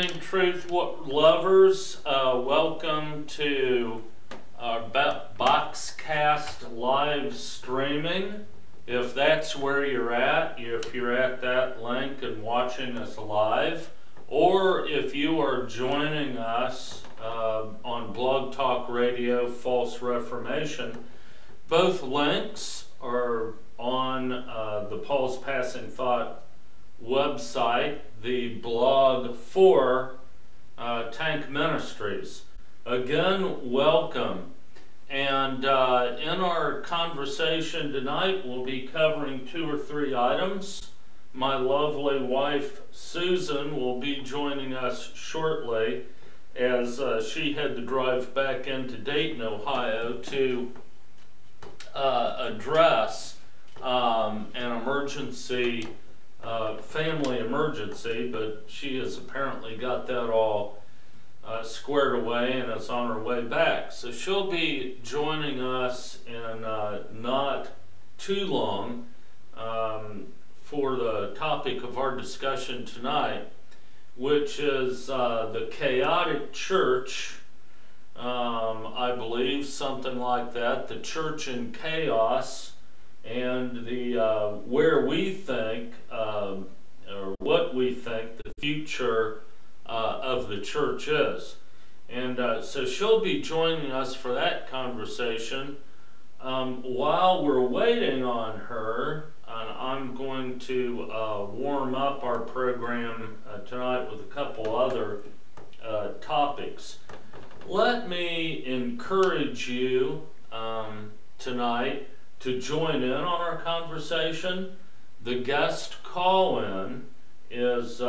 evening, Truth Lovers. Welcome to our Boxcast live streaming. If that's where you're at, if you're at that link and watching us live, or if you are joining us on Blog Talk Radio False Reformation, both links are on the Paul's Passing Thought website, the blog for Tank Ministries. Again, welcome. And in our conversation tonight, we'll be covering 2 or 3 items. My lovely wife, Susan, will be joining us shortly as she had to drive back into Dayton, Ohio to address an emergency family emergency, but she has apparently got that all squared away and is on her way back. So she'll be joining us in not too long for the topic of our discussion tonight, which is the chaotic church, I believe, something like that, the church in chaos, and the where we think or what we think the future of the church is. And so she'll be joining us for that conversation. While we're waiting on her, I'm going to warm up our program tonight with a couple other topics. Let me encourage you tonight to join in on our conversation. The guest call-in is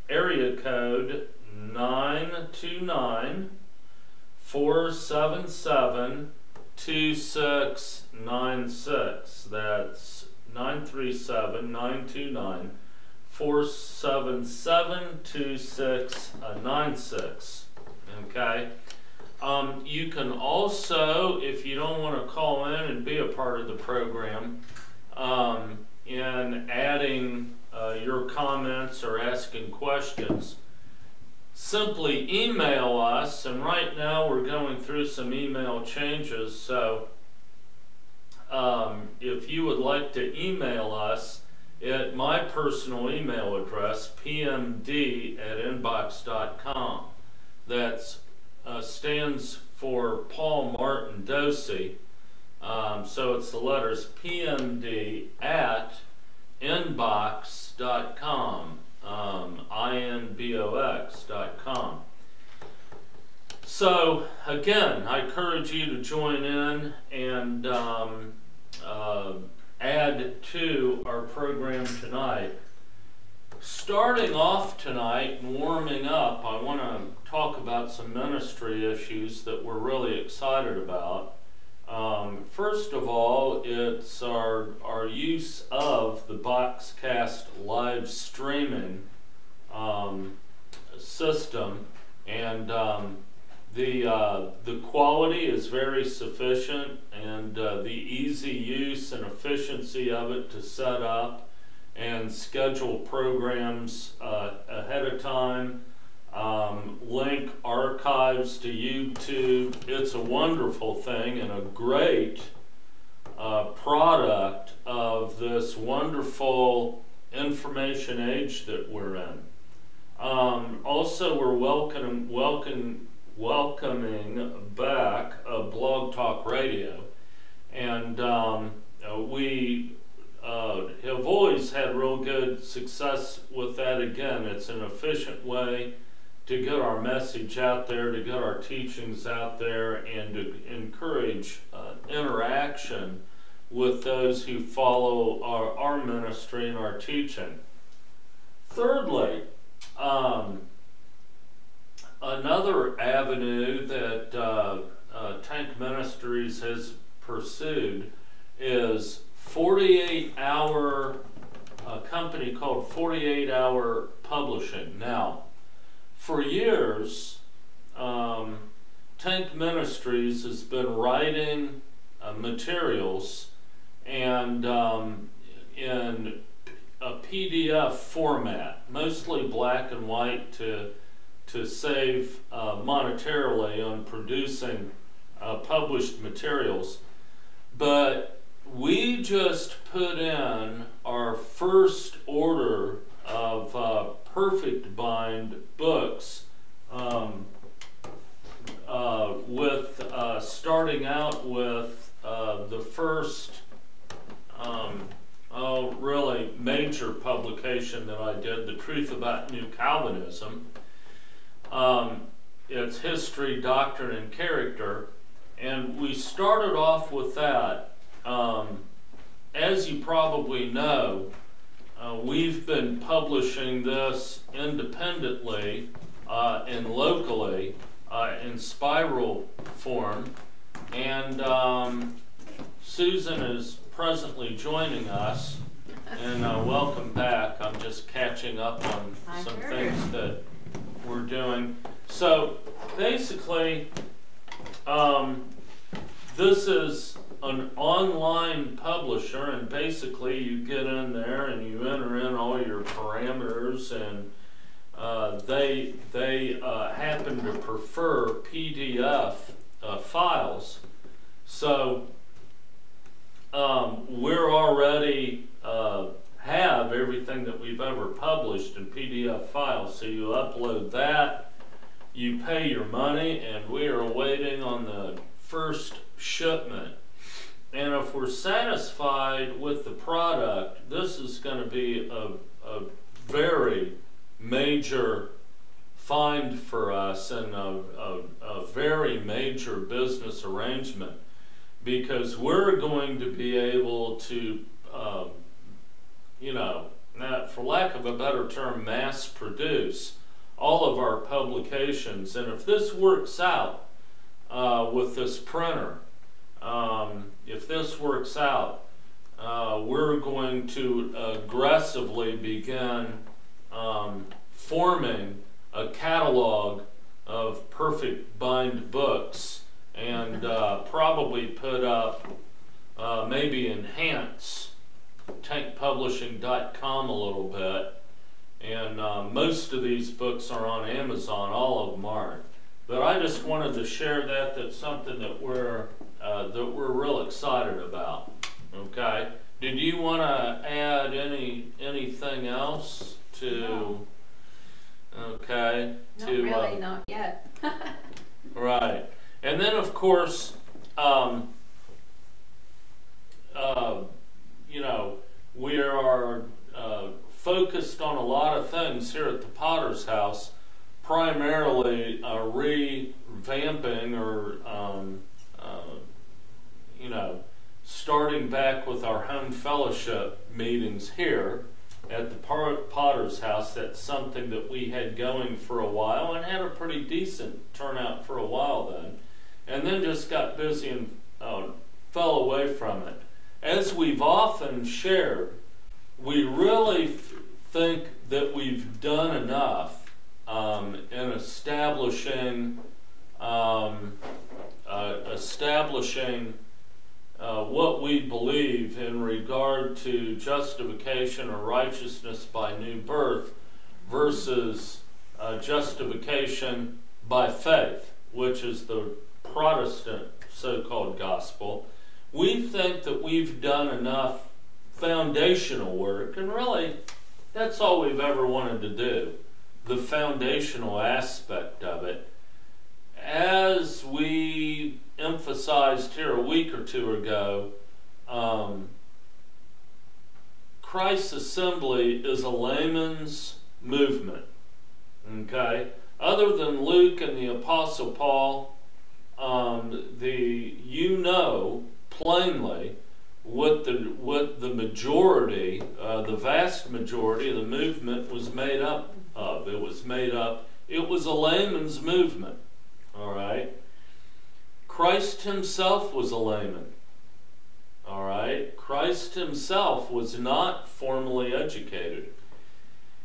area code 929-477-2696. That's 937-929-477-2696. Okay? You can also, if you don't want to call in and be a part of the program, in adding your comments or asking questions, simply email us. And right now we're going through some email changes, so if you would like to email us at my personal email address, pmd@inbox.com. That's stands for Paul Martin Dosey. So it's the letters pmd@inbox.com, inbox.com. So again, I encourage you to join in and add to our program tonight. Starting off tonight and warming up, I want to talk about some ministry issues that we're really excited about. First of all, it's our use of the Boxcast live streaming system, and the quality is very sufficient, and the easy use and efficiency of it to set up and schedule programs ahead of time, link archives to YouTube. It's a wonderful thing and a great product of this wonderful information age that we're in. Also, we're welcoming back Blog Talk Radio, and we have always had real good success with that. Again, it's an efficient way to get our message out there, to get our teachings out there, and to encourage interaction with those who follow our ministry and our teaching. Thirdly, another avenue that Tank Ministries has pursued is 48-hour, a company called 48 Hour Publishing. Now, for years, Tank Ministries has been writing materials and in a PDF format, mostly black and white, to save monetarily on producing published materials. But we just put in our first order of Perfect Bind books, with starting out with the first really major publication that I did, The Truth About New Calvinism. It's History, Doctrine, and Character, and we started off with that. As you probably know, we've been publishing this independently and locally in spiral form, and Susan is presently joining us, and welcome back. I'm just catching up on some things that we're doing. So basically, this is an online publisher, and basically you get in there and you enter in all your parameters, and they happen to prefer PDF files. So we're already have everything that we've ever published in PDF files. So you upload that, you pay your money, and we are waiting on the first shipment. And if we're satisfied with the product, this is going to be a very major find for us, and a very major business arrangement, because we're going to be able to, for lack of a better term, mass produce all of our publications. And if this works out with this printer, if this works out, we're going to aggressively begin forming a catalog of Perfect Bind books, and probably put up, maybe enhance tankpublishing.com a little bit. And most of these books are on Amazon, all of them aren't. But I just wanted to share that. That's something that we're real excited about. Okay. Did you want to add anything else to? No. Okay. Not really, not yet. Right. And then, of course, we are focused on a lot of things here at the Potter's House, primarily revamping or, starting back with our home fellowship meetings here at the Potter's House. That's something that we had going for a while and had a pretty decent turnout for a while and then just got busy and fell away from it. As we've often shared, we really think that we've done enough in establishing what we believe in regard to justification or righteousness by new birth versus justification by faith, which is the Protestant so-called gospel. We think that we've done enough foundational work, and really that's all we've ever wanted to do, the foundational aspect of it. As we emphasized here a week or two ago, Christ's Assembly is a layman's movement. Okay? Other than Luke and the Apostle Paul, plainly what the majority, the vast majority of the movement was made up of. It was a layman's movement. All right? Christ himself was a layman. All right? Christ himself was not formally educated.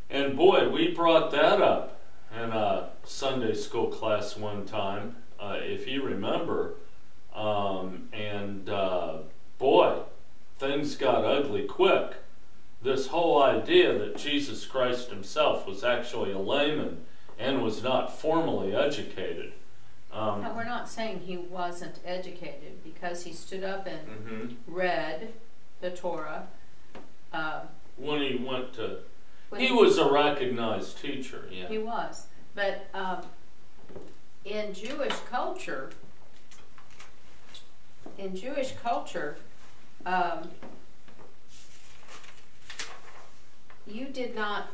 And boy, we brought that up in a Sunday school class one time, if you remember. Boy, things got ugly quick. This whole idea idea that Jesus Christ himself was actually a layman and was not formally educated. Now, we're not saying he wasn't educated, because he stood up and read the Torah. When he went to, he was a recognized teacher, yeah. He was. But in Jewish culture, you did not,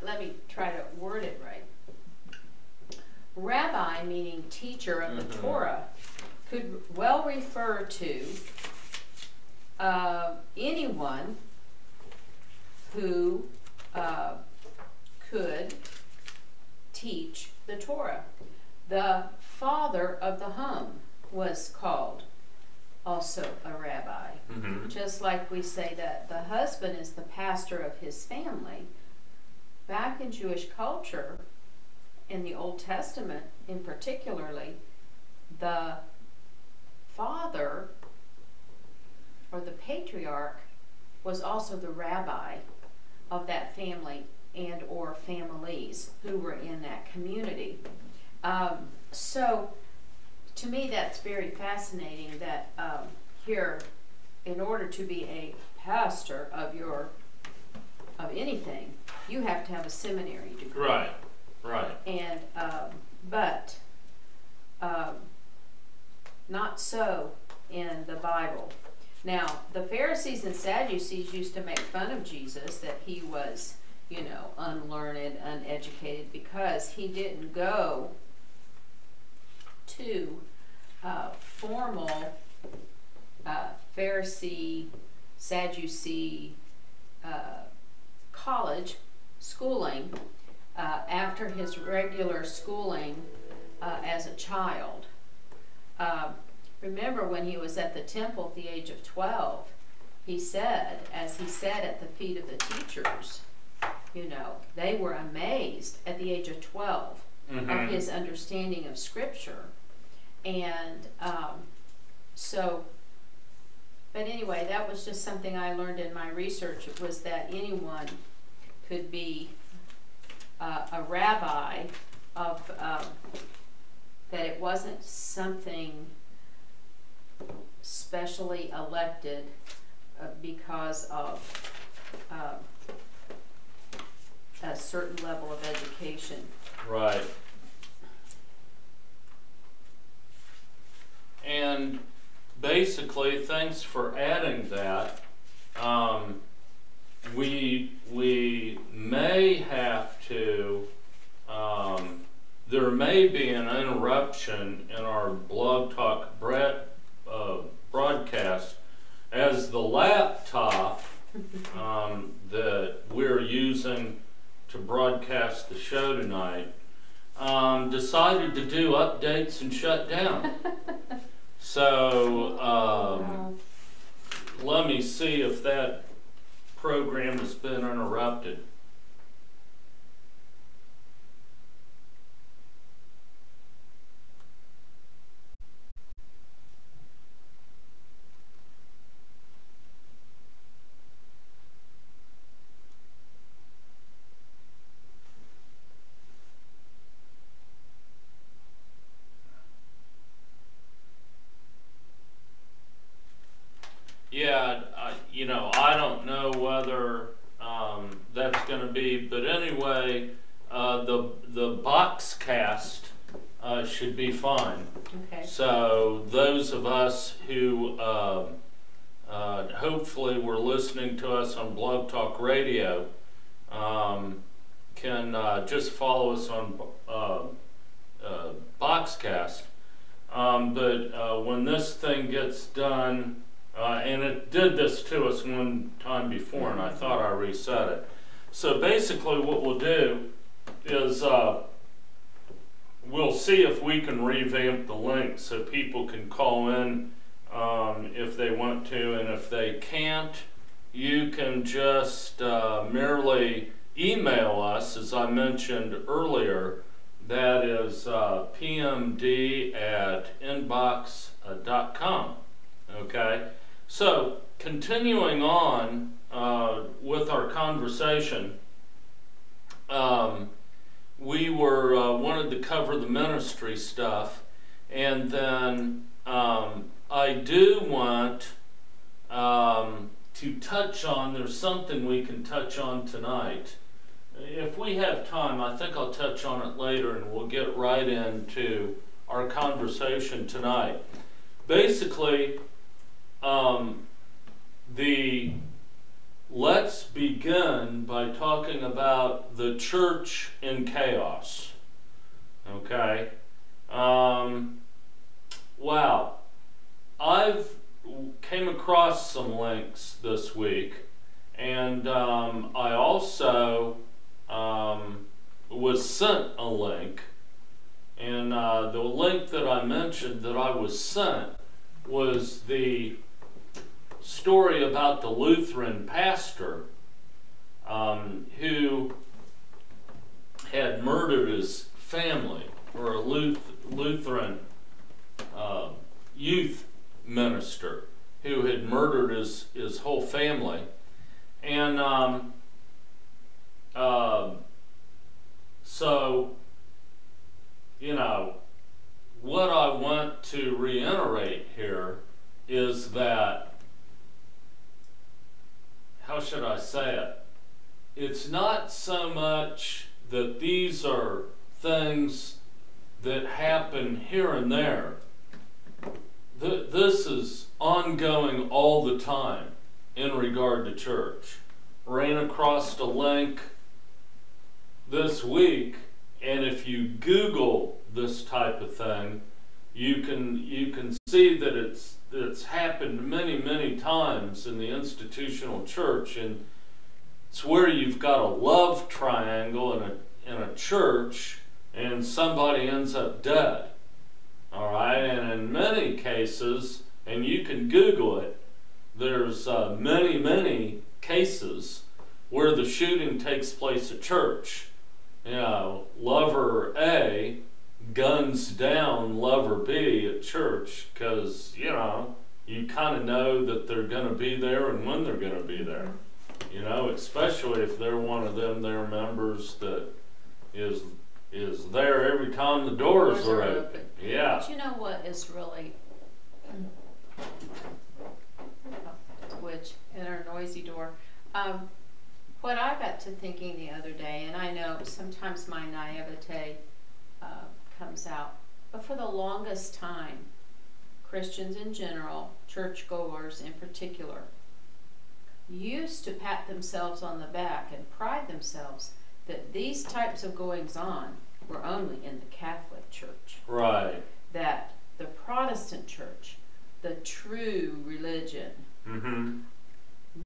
let me try to word it right. Rabbi, meaning teacher of the Torah, could well refer to anyone who could teach the Torah. The father of the home was called also a rabbi. Just like we say that the husband is the pastor of his family. Back in Jewish culture, in the Old Testament in particularly, the father or the patriarch was also the rabbi of that family and or families who were in that community. So to me that's very fascinating that here, in order to be a pastor of anything, you have to have a seminary degree. Right, right. And but not so in the Bible. Now, the Pharisees and Sadducees used to make fun of Jesus that he was, you know, unlearned, uneducated, because he didn't go to formal Pharisee, Sadducee college schooling after his regular schooling as a child. Remember when he was at the temple at the age of 12, he said, as he sat at the feet of the teachers, you know, they were amazed at the age of 12 of his understanding of Scripture. And but anyway, that was just something I learned in my research, was that anyone could be a rabbi of, that it wasn't something specially elected because of a certain level of education. Right. And basically, thanks for adding that. We may have to, there may be an interruption in our Blog Talk broadcast, as the laptop that we're using to broadcast the show tonight decided to do updates and shut down. So let me see if that program has been interrupted. Yeah, you know, I don't know whether that's going to be, but anyway, the Boxcast should be fine. Okay. So those of us who hopefully were listening to us on Blog Talk Radio can just follow us on Boxcast. But when this thing gets done, and it did this to us one time before, and I thought I reset it. So basically what we'll do is we'll see if we can revamp the link so people can call in if they want to, and if they can't, you can just merely email us, as I mentioned earlier. That is pmd@inbox.com. Okay, so continuing on with our conversation, we wanted to cover the ministry stuff, and then I do want to touch on, there's something we can touch on tonight. If we have time, I think I'll touch on it later, and we'll get right into our conversation tonight. Basically, let's begin by talking about the church in chaos. Okay? Wow. I've came across some links this week, and I also was sent a link, and the link that I mentioned that I was sent was the story about the Lutheran pastor who had murdered his family, or a Lutheran youth minister who had murdered his whole family. And so, you know, what I want to reiterate here is that, how should I say it? It's not so much that these are things that happen here and there. This is ongoing all the time in regard to church. Ran across a link this week, and if you Google this type of thing, you can see that it's happened many times in the institutional church, and it's where you've got a love triangle in a church, and somebody ends up dead. All right, and in many cases, and you can Google it, there's many cases where the shooting takes place at church. You know, lover A guns down lover B at church because, you know, you kind of know that they're going to be there and when they're going to be there. You know, especially if they're one of their members that is there every time the doors are open. Yeah. But you know what is really, which in our noisy door, what I got to thinking the other day, and I know sometimes my naivete comes out, but for the longest time, Christians in general, churchgoers in particular, used to pat themselves on the back and pride themselves that these types of goings-on were only in the Catholic Church. Right. That the Protestant Church, the true religion,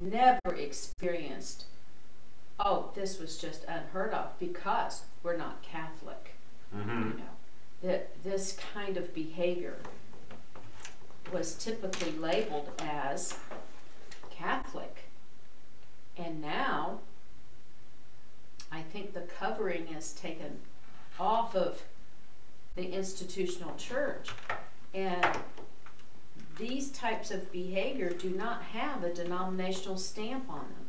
never experienced, oh, this was just unheard of because we're not Catholic. You know, that this kind of behavior was typically labeled as Catholic. And now, I think the covering is taken off of the institutional church, and these types of behavior do not have a denominational stamp on them.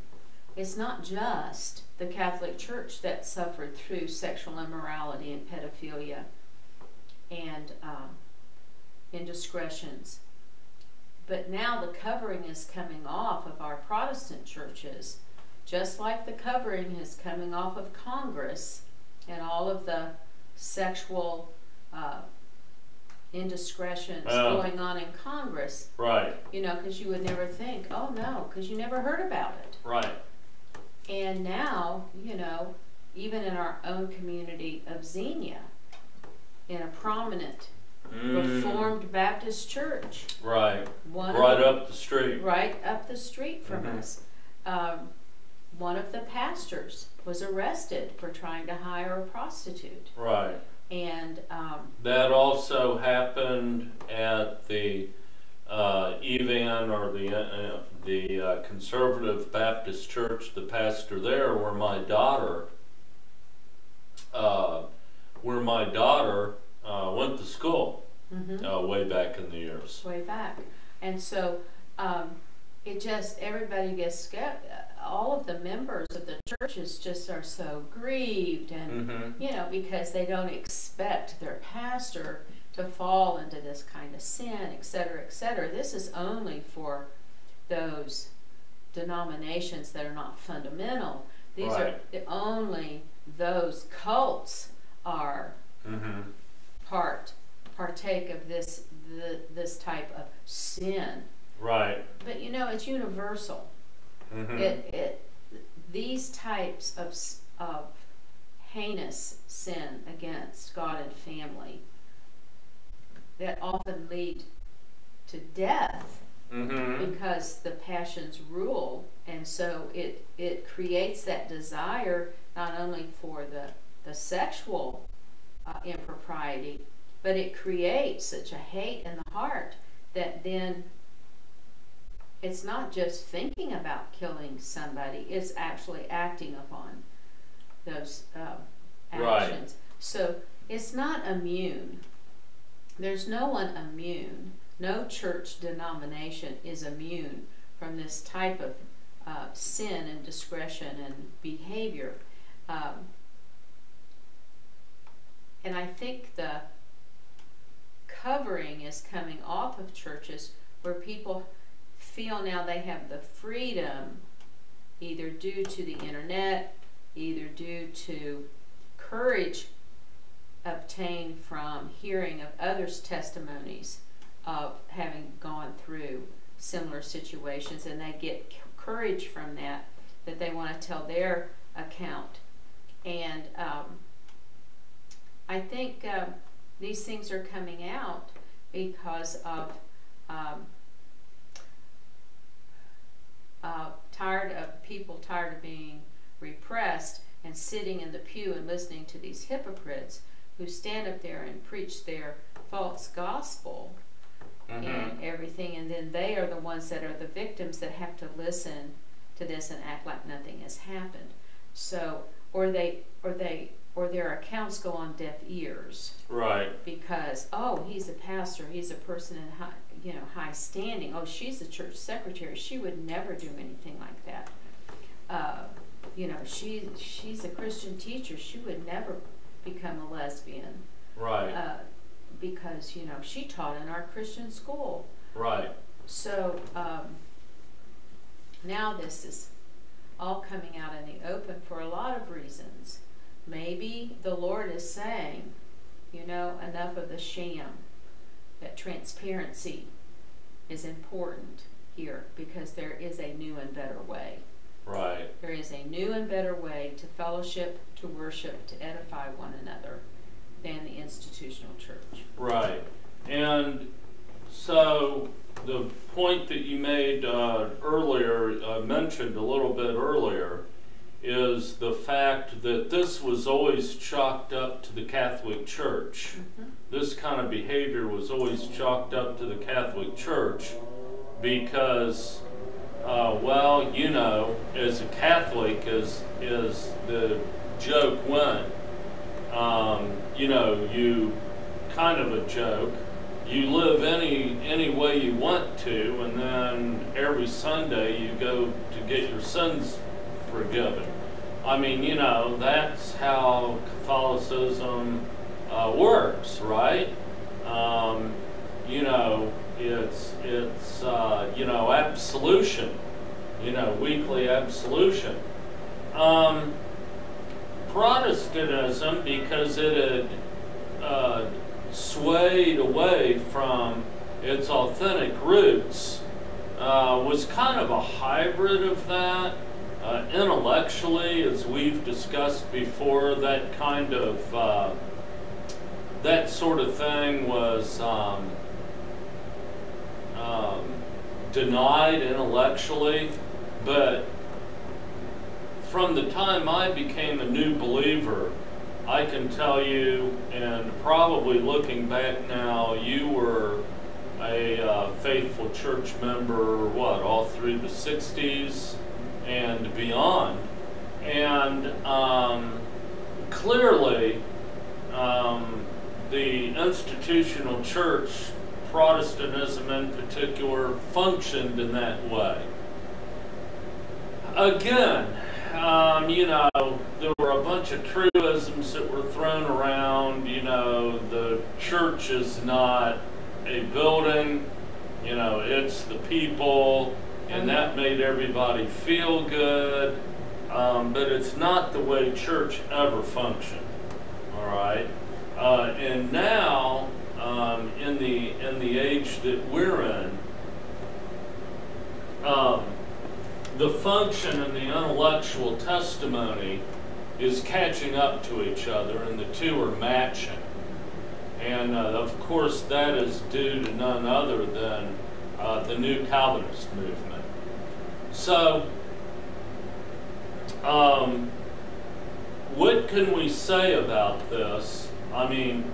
It's not just the Catholic Church that suffered through sexual immorality and pedophilia and indiscretions, but now the covering is coming off of our Protestant churches, just like the covering is coming off of Congress and all of the sexual indiscretions going on in Congress. Right. You know, because you would never think, oh no, because you never heard about it. Right. And now, you know, even in our own community of Xenia, in a prominent Reformed Baptist church. Right. Right up the street. Right up the street from us. One of the pastors was arrested for trying to hire a prostitute. Right. And that also happened at the EVAN, or the Conservative Baptist Church, the pastor there, where my daughter went to school way back in the years. Way back. And so it just, everybody gets scared. All of the members of the churches just are so grieved, and you know, because they don't expect their pastor to fall into this kind of sin, etc., etc. This is only for those denominations that are not fundamental. These are only those cults are partake of this type of sin. Right. But you know, it's universal. These types of heinous sin against God and family that often lead to death because the passions rule, and so it creates that desire not only for the sexual impropriety, but it creates such a hate in the heart that then it's not just thinking about killing somebody, it's actually acting upon those actions. So it's not immune. There's no one immune. No church denomination is immune from this type of sin and discretion and behavior. And I think the covering is coming off of churches where people feel now they have the freedom, either due to the internet, either due to courage obtained from hearing of others' testimonies of having gone through similar situations, and they get courage from that they want to tell their account. And I think these things are coming out because of tired of being repressed and sitting in the pew and listening to these hypocrites who stand up there and preach their false gospel and everything, and then they are the ones that are the victims that have to listen to this and act like nothing has happened. So, or their accounts go on deaf ears. Right. Because, oh, he's a pastor, he's a person in high standing. Oh, she's the church secretary. She would never do anything like that. She's a Christian teacher. She would never become a lesbian. Right. Because, she taught in our Christian school. Right. So, now this is all coming out in the open for a lot of reasons. Maybe the Lord is saying, enough of the sham, that transparency is important here, because there is a new and better way. Right. There is a new and better way to fellowship, to worship, to edify one another than the institutional church. Right. And so the point that you made earlier, mentioned a little bit earlier, is the fact that this was always chalked up to the Catholic Church. This kind of behavior was always chalked up to the Catholic Church because, as a Catholic, as the joke went, you kind of a joke. You live any way you want to, and then every Sunday you go to get your sins forgiven. I mean, that's how Catholicism works, right? It's absolution, weekly absolution. Protestantism, because it had swayed away from its authentic roots, was kind of a hybrid of that. Intellectually, as we've discussed before, that kind of that sort of thing was denied intellectually, but from the time I became a new believer, I can tell you, and probably looking back now, you were a faithful church member, all through the 60s and beyond. And clearly, the institutional church Protestantism in particular functioned in that way. Again, you know, there were a bunch of truisms that were thrown around. You know, the church is not a building, you know, it's the people, and that made everybody feel good, but it's not the way church ever functioned, all right? And now, in the age that we're in, the function and the intellectual testimony is catching up to each other, and the two are matching. And of course, that is due to none other than the New Calvinist movement. So, what can we say about this? I mean,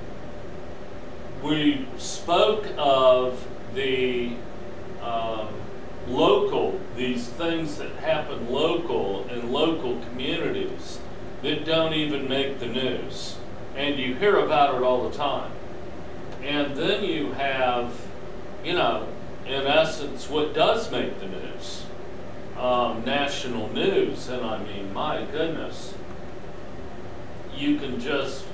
we spoke of the these things that happen local in local communities that don't even make the news. And you hear about it all the time. And then you have, you know, in essence, what does make the news. National news. And I mean, my goodness, you can just,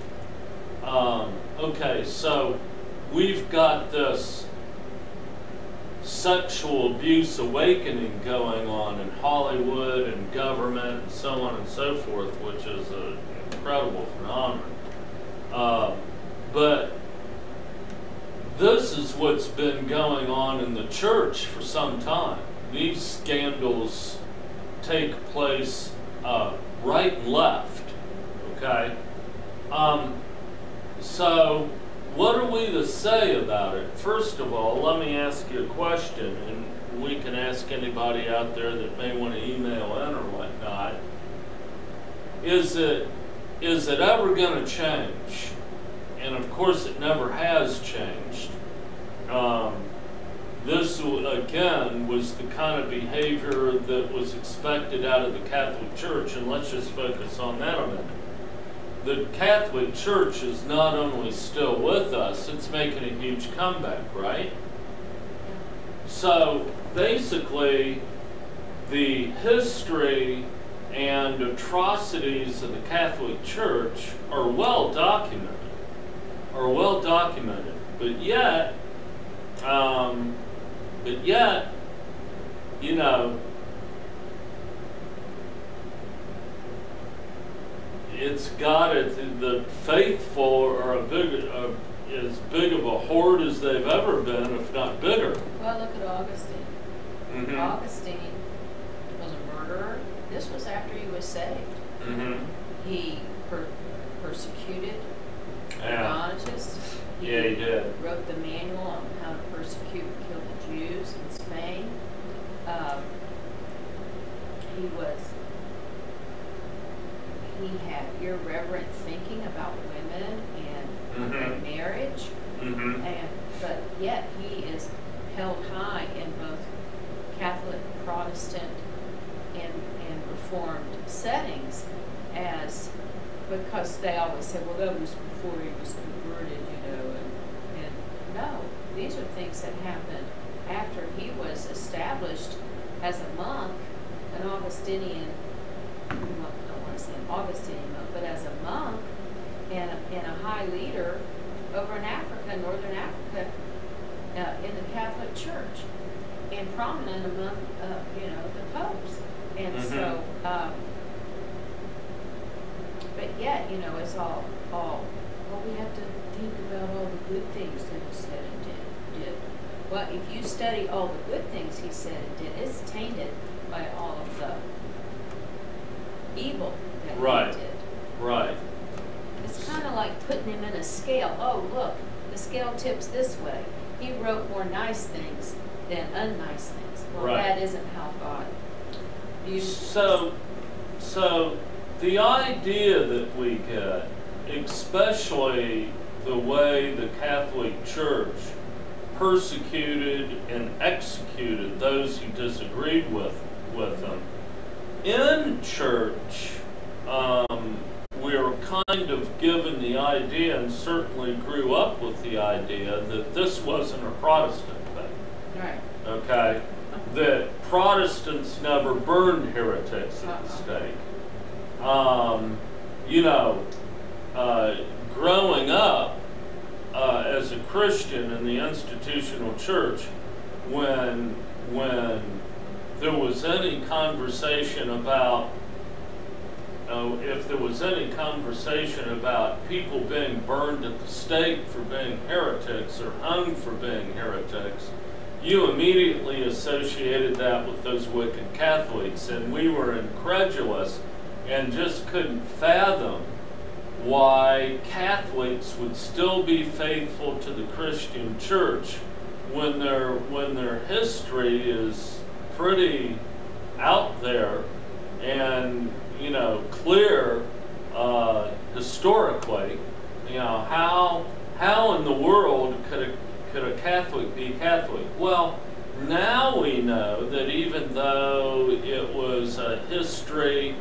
okay, so we've got this sexual abuse awakening going on in Hollywood and government and so on and so forth, which is an incredible phenomenon. But this is what's been going on in the church for some time. These scandals take place right and left, okay? So what are we to say about it? First of all, let me ask you a question, and we can ask anybody out there that may want to email in or whatnot. Is it ever going to change? And of course it never has changed. This, again, was the kind of behavior that was expected out of the Catholic Church, and let's just focus on that a minute. The Catholic Church is not only still with us, it's making a huge comeback, right? So basically, the history and atrocities of the Catholic Church are well documented. But yet, you know, it's got it. The faithful are as big of a horde as they've ever been, if not bigger. Well, look at Augustine. Mm-hmm. Augustine was a murderer. This was after he was saved. Mm-hmm. He persecuted Yeah. Donatists. He did. Wrote the manual on how to persecute and kill the Jews in Spain. He had irreverent thinking about women and marriage, but yet he is held high in both Catholic, Protestant, and Reformed settings, because they always say, well, that was before he was converted, you know, and no, these are things that happened after he was established as a monk, an Augustinian, I don't want to say an Augustinian monk, but as a monk and a high leader over in Africa, Northern Africa, in the Catholic Church, and prominent among, you know, the popes. And so, but yet, you know, it's all, well, we have to think about all the good things that he said and did. Well, if you study all the good things he said and did, it's tainted by all of the evil that he did. Right. It's kind of like putting him in a scale. Oh, look, the scale tips this way. He wrote more nice things than unnice things. Well, that isn't how God views So the idea that we get, especially the way the Catholic Church persecuted and executed those who disagreed with them. In church, we are kind of given the idea, and certainly grew up with the idea, that this wasn't a Protestant thing. Right. Okay? That Protestants never burned heretics at the stake. You know, growing up as a Christian in the institutional church, when there was any conversation about, if there was any conversation about people being burned at the stake for being heretics or hung for being heretics, you immediately associated that with those wicked Catholics, and we were incredulous and just couldn't fathom why Catholics would still be faithful to the Christian church when their history is pretty out there and, you know, clear historically. You know, how in the world could a Catholic be Catholic? Well, now we know that even though it was a history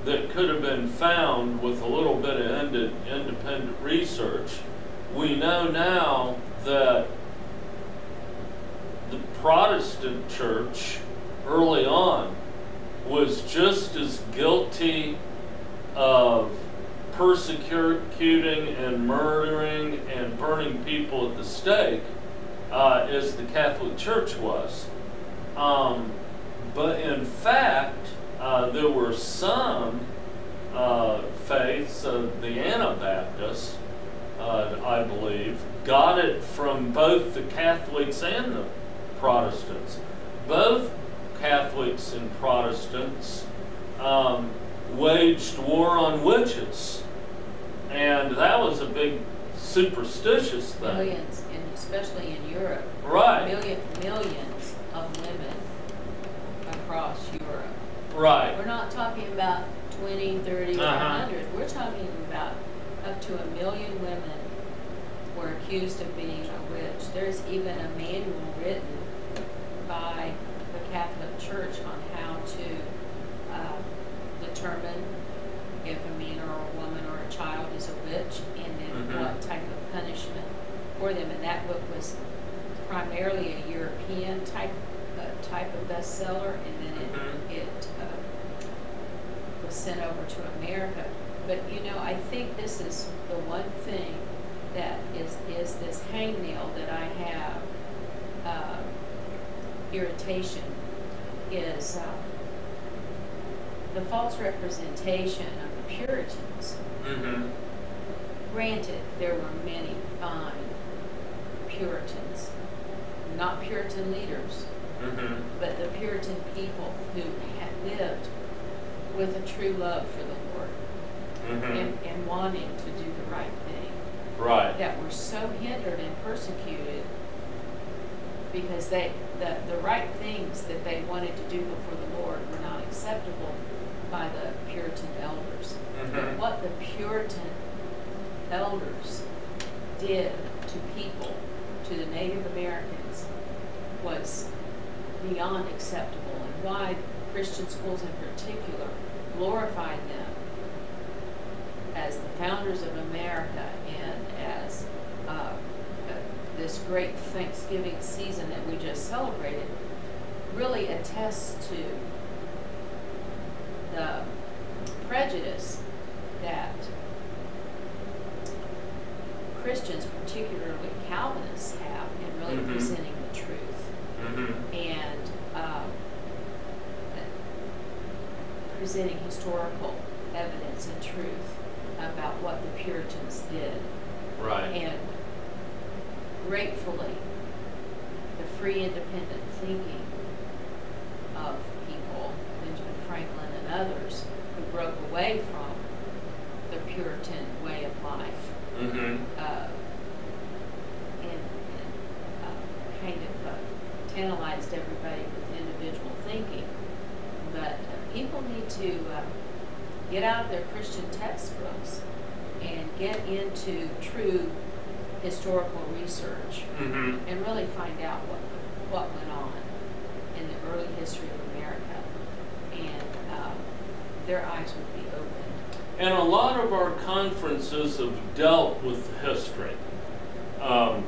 that could have been found with a little bit of independent research, we know now that the Protestant church early on was just as guilty of persecuting and murdering and burning people at the stake as the Catholic Church was. But in fact, there were some faiths, the Anabaptists, I believe, got it from both the Catholics and the Protestants. Both Catholics and Protestants waged war on witches, and that was a big superstitious thing. Millions, and especially in Europe. Right. Millions of women across Europe. Right. We're not talking about 20, 30, or 100. We're talking about up to 1 million women were accused of being a witch. There's even a manual written by the Catholic Church on how to determine if a man or a woman or a child is a witch, and then what type of punishment for them. And that book was primarily a European type of bestseller, and then it was sent over to America. But you know, I think this is the one thing that is this hangnail that I have irritation is the false representation of the Puritans. Granted, there were many fine Puritans, not Puritan leaders, but the Puritan people who had lived with a true love for the Lord and wanting to do the right thing. Right. That were so hindered and persecuted because the right things that they wanted to do before the Lord were not acceptable by the Puritan elders. But what the Puritan elders did to people, to the Native Americans, was beyond acceptable, and why Christian schools in particular glorified them as the founders of America and as this great Thanksgiving season that we just celebrated really attests to the prejudice that Christians, particularly Calvinists, have in really presenting the truth and presenting historical evidence and truth about what the Puritans did. Right. And gratefully, the free, independent thinking of people, Benjamin Franklin and others, who broke away from the Puritan way of life, and kind of tantalized everybody with individual thinking. But people need to get out of their Christian textbooks and get into true historical research and really find out what went on in the early history of America, and their eyes would be opened. And a lot of our conferences have dealt with history. And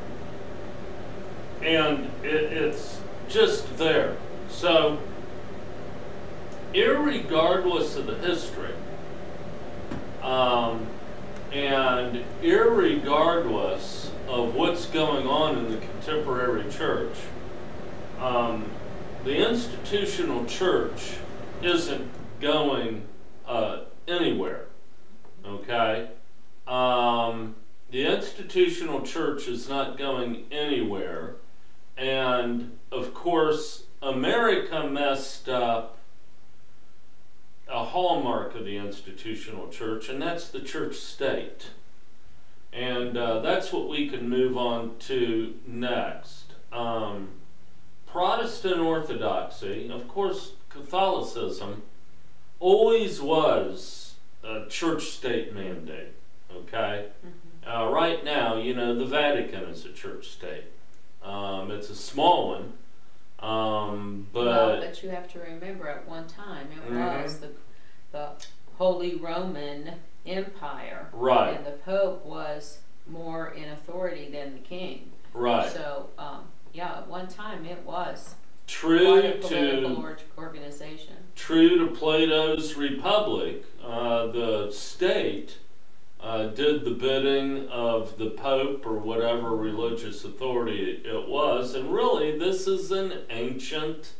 it's just there. So, irregardless of the history, and irregardless of what's going on in the contemporary church, the institutional church isn't going anywhere, okay? The institutional church is not going anywhere, and of course, America messed up a hallmark of the institutional church, and that's the church state. And that's what we can move on to next. Protestant Orthodoxy, of course, Catholicism always was a church-state mandate, okay? Right now, you know, the Vatican is a church-state. It's a small one, but you have to remember at one time it was the Holy Roman Empire. Right. And the Pope was more in authority than the king. Right. So, yeah, at one time it was true quite a political organization. True to Plato's Republic, the state did the bidding of the Pope or whatever religious authority it was, and really this is an ancient,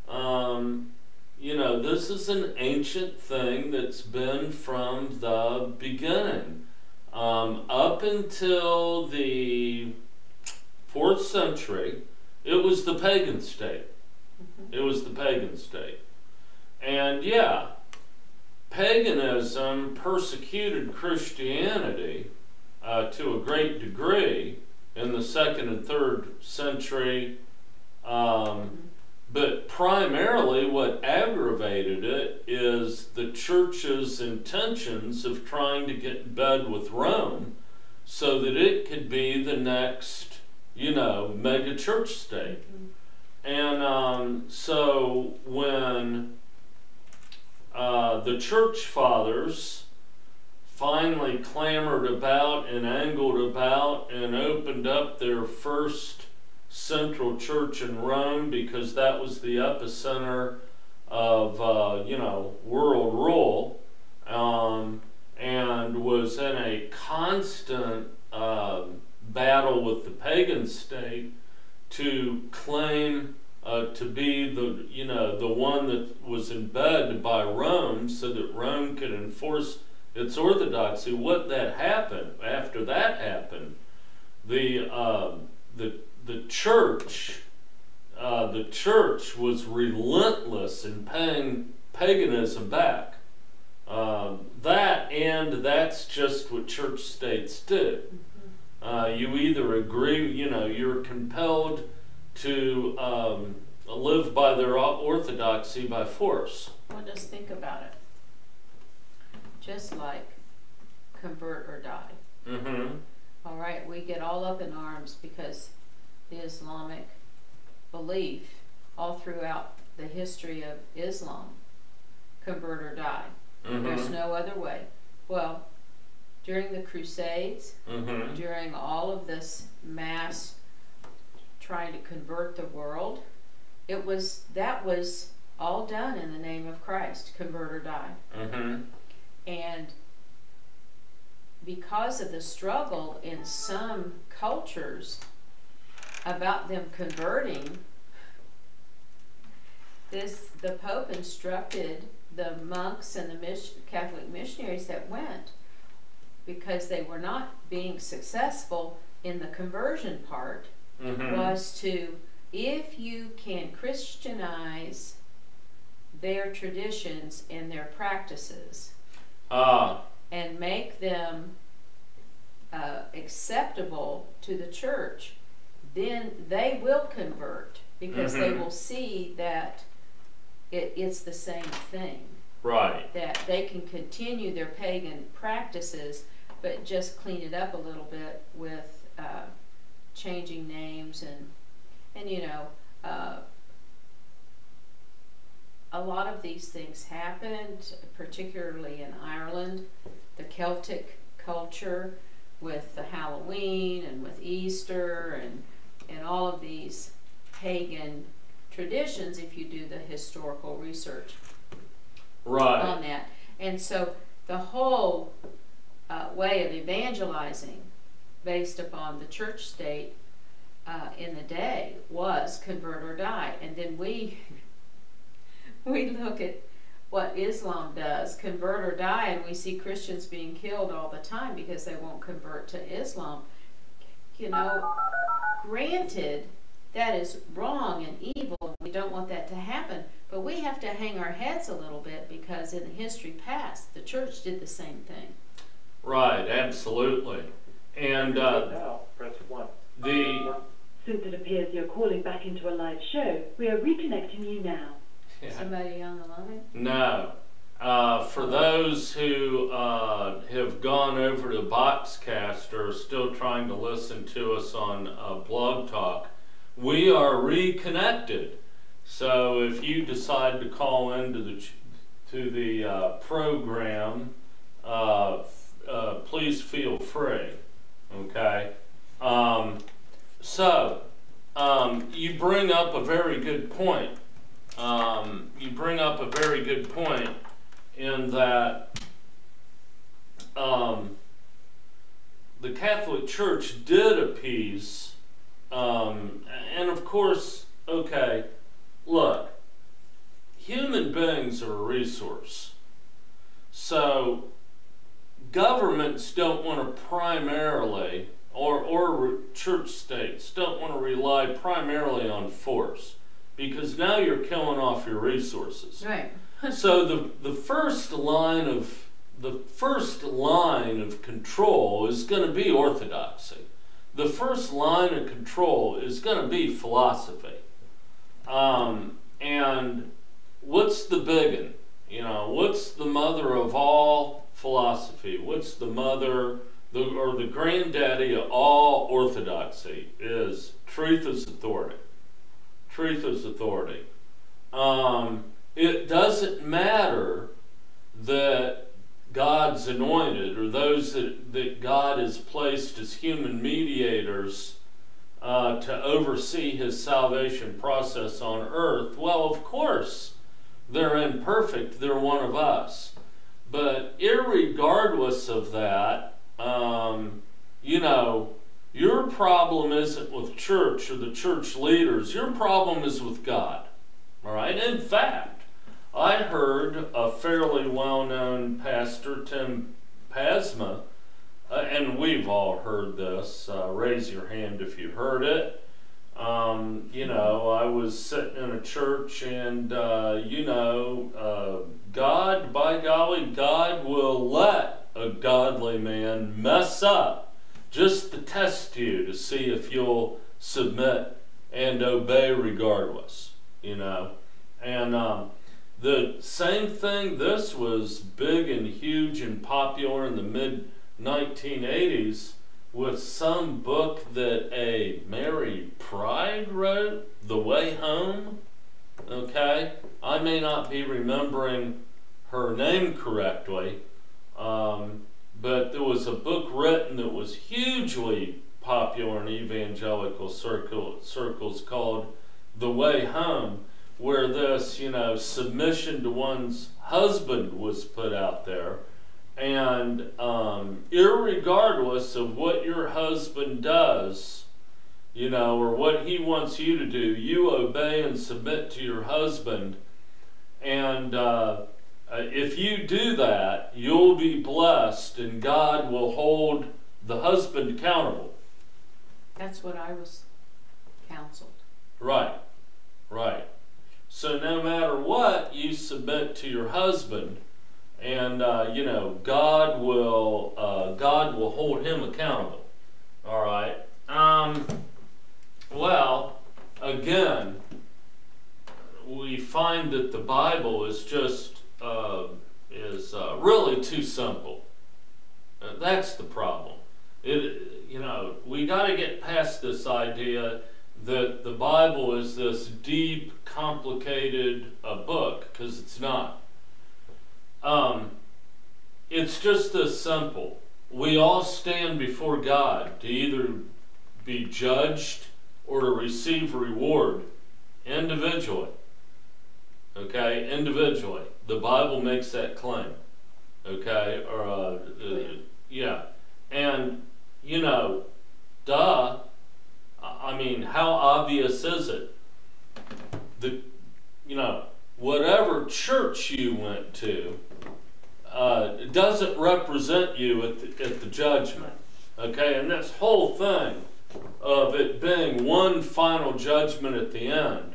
you know, this is an ancient thing that's been from the beginning. Up until the 4th century, it was the pagan state. It was the pagan state. And yeah, paganism persecuted Christianity to a great degree in the 2nd and 3rd century, but primarily what aggravated it is the church's intentions of trying to get in bed with Rome so that it could be the next, you know, mega church state. And so when the church fathers finally clamored about and angled about and opened up their first central church in Rome, because that was the epicenter of, you know, world rule, and was in a constant battle with the pagan state to claim to be the, you know, the one that was in bed by Rome so that Rome could enforce its orthodoxy. What that happened, after that happened, the church was relentless in paying paganism back. That's just what church states do. You either agree, you know, you're compelled to live by their orthodoxy by force. Well, just think about it. Just like convert or die. All right, we get all up in arms because the Islamic belief all throughout the history of Islam, convert or die. There's no other way. Well, during the Crusades, during all of this mass trying to convert the world, that was all done in the name of Christ, convert or die. And because of the struggle in some cultures about them converting, the Pope instructed the monks and the Catholic missionaries that went, because they were not being successful in the conversion part, was to, if you can Christianize their traditions and their practices and make them acceptable to the church, then they will convert, because they will see that it's the same thing. Right. That they can continue their pagan practices, but just clean it up a little bit with changing names and you know, a a lot of these things happened, particularly in Ireland, the Celtic culture with the Halloween and with Easter and all of these pagan traditions, if you do the historical research on that. And so the whole way of evangelizing based upon the church state in the day was convert or die. And then we look at what Islam does, convert or die, and we see Christians being killed all the time because they won't convert to Islam. You know, granted, that is wrong and evil, and we don't want that to happen, but we have to hang our heads a little bit because in the history past, the church did the same thing. Right, absolutely. And now, press 1. Since it appears you're calling back into a live show, we are reconnecting you now. Yeah. Somebody on the line? No. For those who have gone over to Boxcast or are still trying to listen to us on Blog Talk, we are reconnected. So if you decide to call into the program, please feel free. Okay. You bring up a very good point. In that the Catholic Church did appease, and of course, okay, look, human beings are a resource. So governments don't want to primarily, or church states don't want to rely primarily on force, because now you're killing off your resources. Right. So the first line of control is going to be orthodoxy. The first line of control is going to be philosophy. And what's the big one? You know, what's the mother of all philosophy? What's the mother, or the granddaddy of all orthodoxy? Is truth is authority. Truth is authority. It doesn't matter that God's anointed, or those that God has placed as human mediators to oversee his salvation process on earth. Well, of course, they're imperfect. They're one of us. But irregardless of that, you know, your problem isn't with church or the church leaders. Your problem is with God. All right? In fact, I heard a fairly well-known pastor, Tim Pasma, and we've all heard this. Raise your hand if you heard it. You know, I was sitting in a church and, you know, God, by golly, God will let a godly man mess up just to test you, to see if you'll submit and obey regardless, you know. And the same thing, this was big and huge and popular in the mid-1980s with some book that a Mary Pride wrote, The Way Home. Okay? I may not be remembering her name correctly, but there was a book written that was hugely popular in evangelical circles called The Way Home, where this, you know, submission to one's husband was put out there. And irregardless of what your husband does, you know, or what he wants you to do, you obey and submit to your husband. And if you do that, you'll be blessed, and God will hold the husband accountable. That's what I was counseled. Right, right. So no matter what, you submit to your husband, and you know, God will hold him accountable. All right. Well, again, we find that the Bible is just really too simple. That's the problem. You know, we got to get past this idea that the Bible is this deep, complicated a book, because it's not. It's just this simple. We all stand before God to either be judged or to receive reward individually. Okay, individually. The Bible makes that claim. Okay, or yeah. And, you know, duh. I mean, how obvious is it? You know, whatever church you went to doesn't represent you at the judgment. Okay, and this whole thing of it being one final judgment at the end.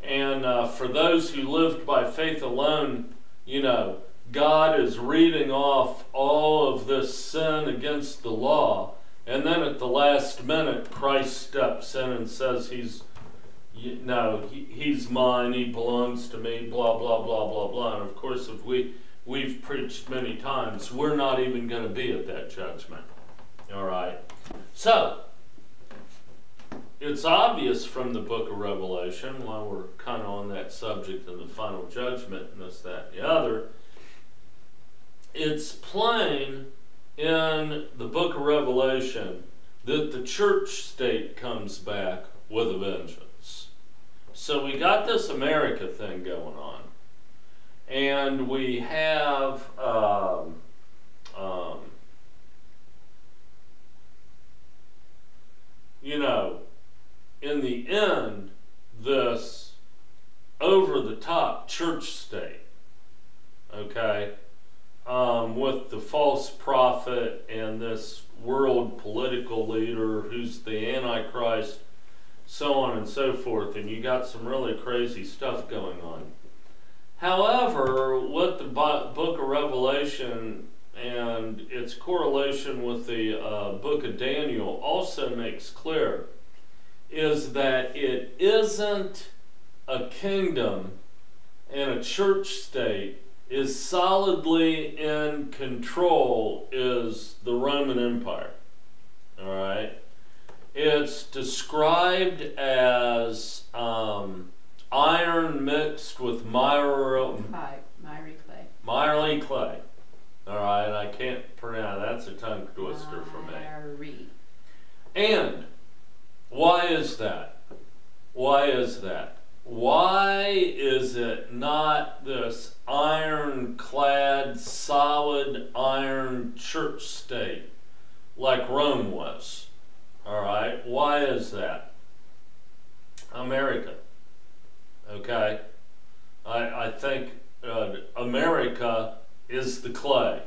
And for those who lived by faith alone, you know, God is reading off all of this sin against the law, and then at the last minute, Christ steps in and says, he's mine, he belongs to me, blah, blah, blah, blah, blah. And of course, if we've preached many times, we're not even going to be at that judgment. All right? So, it's obvious from the book of Revelation, while we're kind of on that subject of the final judgment and this, that, and the other, it's plain in the book of Revelation that the church state comes back with a vengeance. So we got this America thing going on, and we have you know, in the end, this over-the-top church state, okay, with the false prophet and this world political leader who's the Antichrist, so on and so forth, and you got some really crazy stuff going on. However, what the book of Revelation and its correlation with the book of Daniel also makes clear is that it isn't a kingdom and a church state is solidly in control is the Roman Empire. All right? It's described as iron mixed with miry clay. Miry clay. All right, I can't pronounce. That's a tongue twister for me. Miry. And why is that? Why is that? Why is it not this ironclad, solid iron church state like Rome was? All right, why is that? America. Okay, I think America is the clay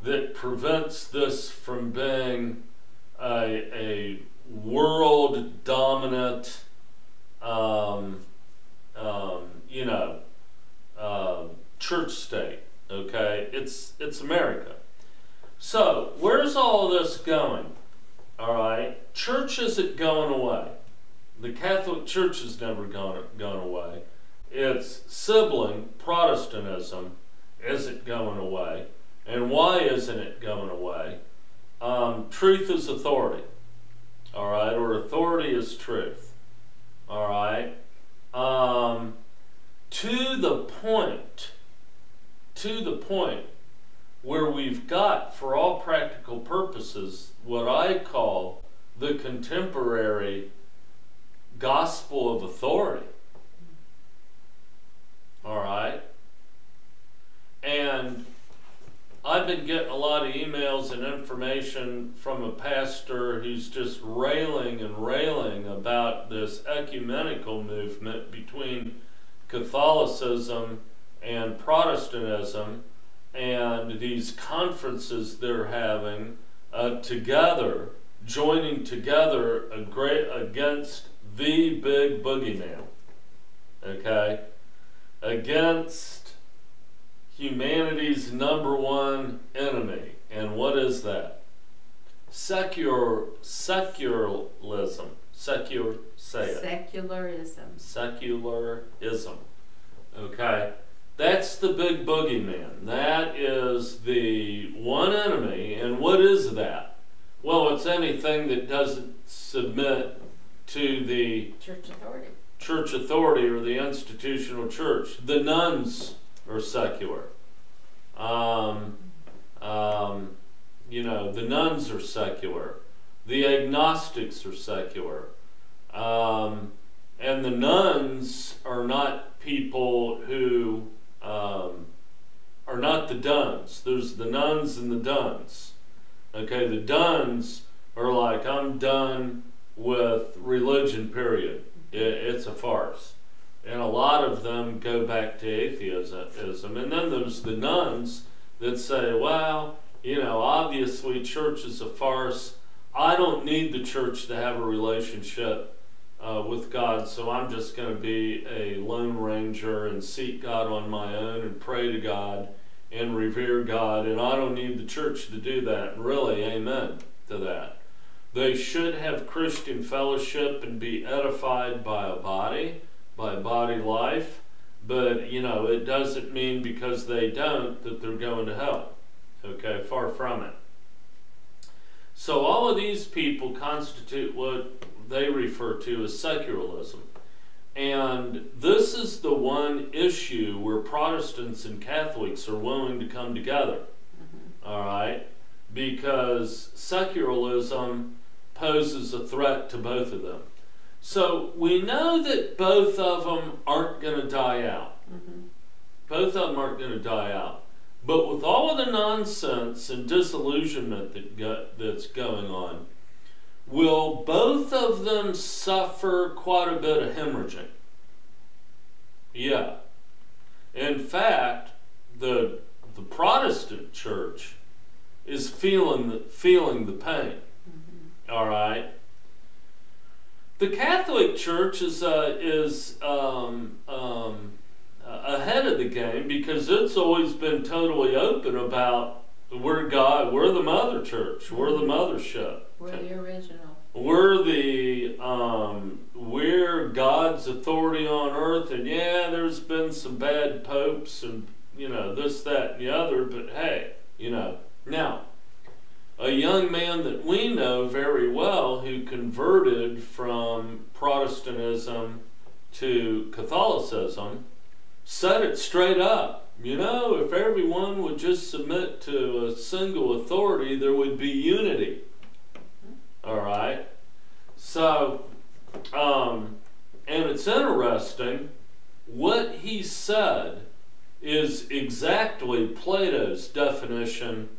that prevents this from being a world dominant, you know, church state. Okay, it's America. So where's all this going? All right, church isn't going away. The Catholic Church has never gone away. Its sibling, Protestantism, isn't going away. And why isn't it going away? Truth is authority. All right, or authority is truth. All right. To the point where we've got, for all practical purposes, what I call the contemporary gospel of authority. All right. And I've been getting a lot of emails and information from a pastor who's just railing about this ecumenical movement between Catholicism and Protestantism and these conferences they're having together, joining together against the big boogeyman, okay? Against humanity's #1 enemy. And what is that? Secularism. Say it. Secularism. Okay? That's the big boogeyman. That is the one enemy. And what is that? Well, it's anything that doesn't submit to the church church authority or the institutional church. The nuns are secular. The nuns are secular. The agnostics are secular. And the nuns are not people who are not the duns. There's the nuns and the duns. Okay, the duns are like, I'm done with religion, period. It's a farce. And a lot of them go back to atheism. And then there's the nuns that say, well, obviously church is a farce. I don't need the church to have a relationship with God, so I'm just going to be a lone ranger and seek God on my own and pray to God and revere God, and I don't need the church to do that. And really, amen to that. They should have Christian fellowship and be edified by a body life, but it doesn't mean because they don't that they're going to hell. Okay, far from it. So all of these people constitute what they refer to as secularism. And this is the one issue where Protestants and Catholics are willing to come together. All right? Because secularism poses a threat to both of them. So we know that both of them aren't going to die out. Both of them aren't going to die out. But with all of the nonsense and disillusionment that's going on, will both of them suffer quite a bit of hemorrhaging? Yeah. In fact, the Protestant church is feeling the pain. All right. The Catholic Church is ahead of the game because it's always been totally open about we're the mother church, we're the mothership. We're the original. We're God's authority on earth, and yeah, there's been some bad popes and this, that, and the other, but hey, now a young man that we know very well who converted from Protestantism to Catholicism said it straight up. If everyone would just submit to a single authority, there would be unity. All right? So, and it's interesting, what he said is exactly Plato's definition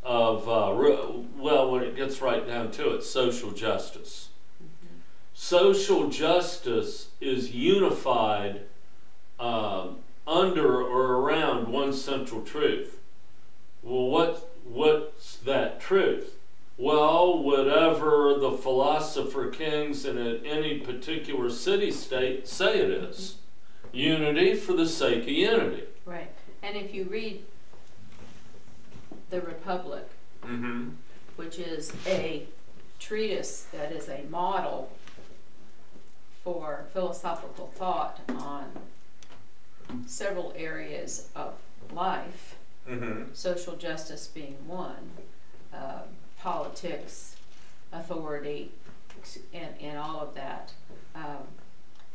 of, when it gets right down to it, social justice. Social justice is unified under or around one central truth. Well, what's that truth? Well, whatever the philosopher kings in any particular city-state say it is. Unity for the sake of unity. Right. And if you read The Republic, which is a treatise that is a model for philosophical thought on several areas of life, social justice being one, politics, authority, and all of that,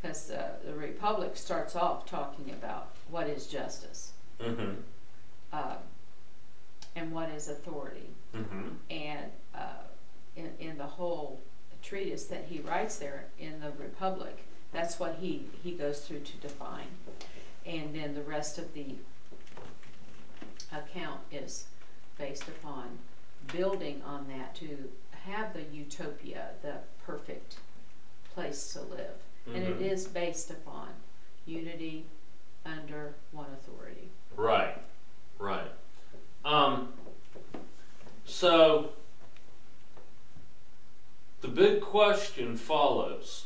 because the Republic starts off talking about what is justice, and what is authority, and in the whole treatise that he writes there in the Republic, that's what he goes through to define. And then the rest of the account is based upon building on that to have the utopia, the perfect place to live. And it is based upon unity under one authority. Right. So the big question follows.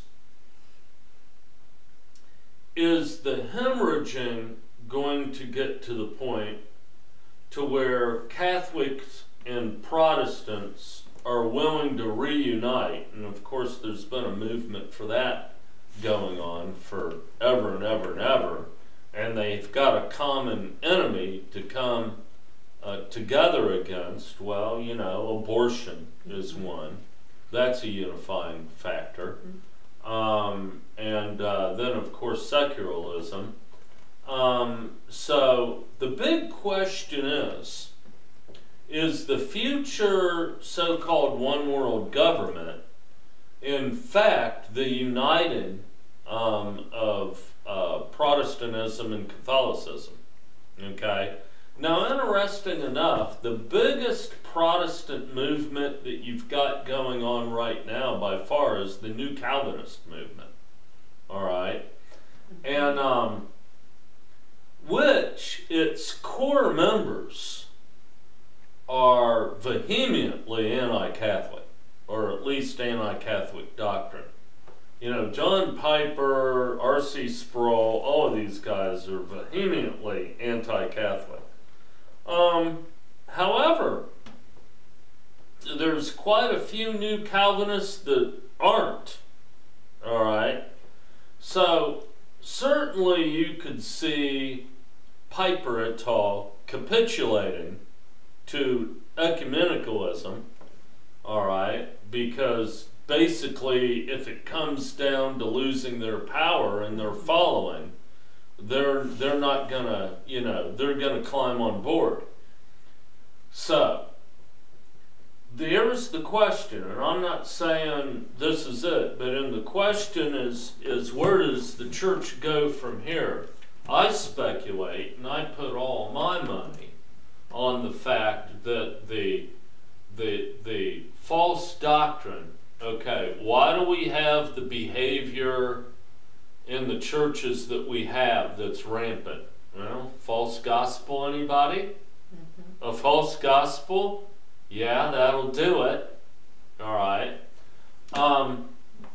Is the hemorrhaging going to get to the point to where Catholics and Protestants are willing to reunite? And of course there's been a movement for that going on for ever and ever and ever, and they've got a common enemy to come together against. Well, abortion is one. That's a unifying factor. and then of course secularism. So the big question is the future so-called one world government in fact the uniting of Protestantism and Catholicism? Okay. Now, interesting enough, the biggest Protestant movement that you've got going on right now by far is the New Calvinist movement. All right? And which its core members are vehemently anti-Catholic, or at least anti-Catholic doctrine. You know, John Piper, R.C. Sproul, all of these guys are vehemently anti-Catholic. However, there's quite a few new Calvinists that aren't. All right? So, certainly you could see Piper et al. Capitulating to ecumenicalism, all right, because basically if it comes down to losing their power and their following, they're not gonna, you know, they're gonna climb on board. So there's the question, and I'm not saying this is it, but in the question is where does the church go from here? I speculate, and I put all my money on the fact that the false doctrine, okay, why do we have the behavior in the churches that we have that's rampant? Well, false gospel, anybody? A false gospel? Yeah, that'll do it. All right.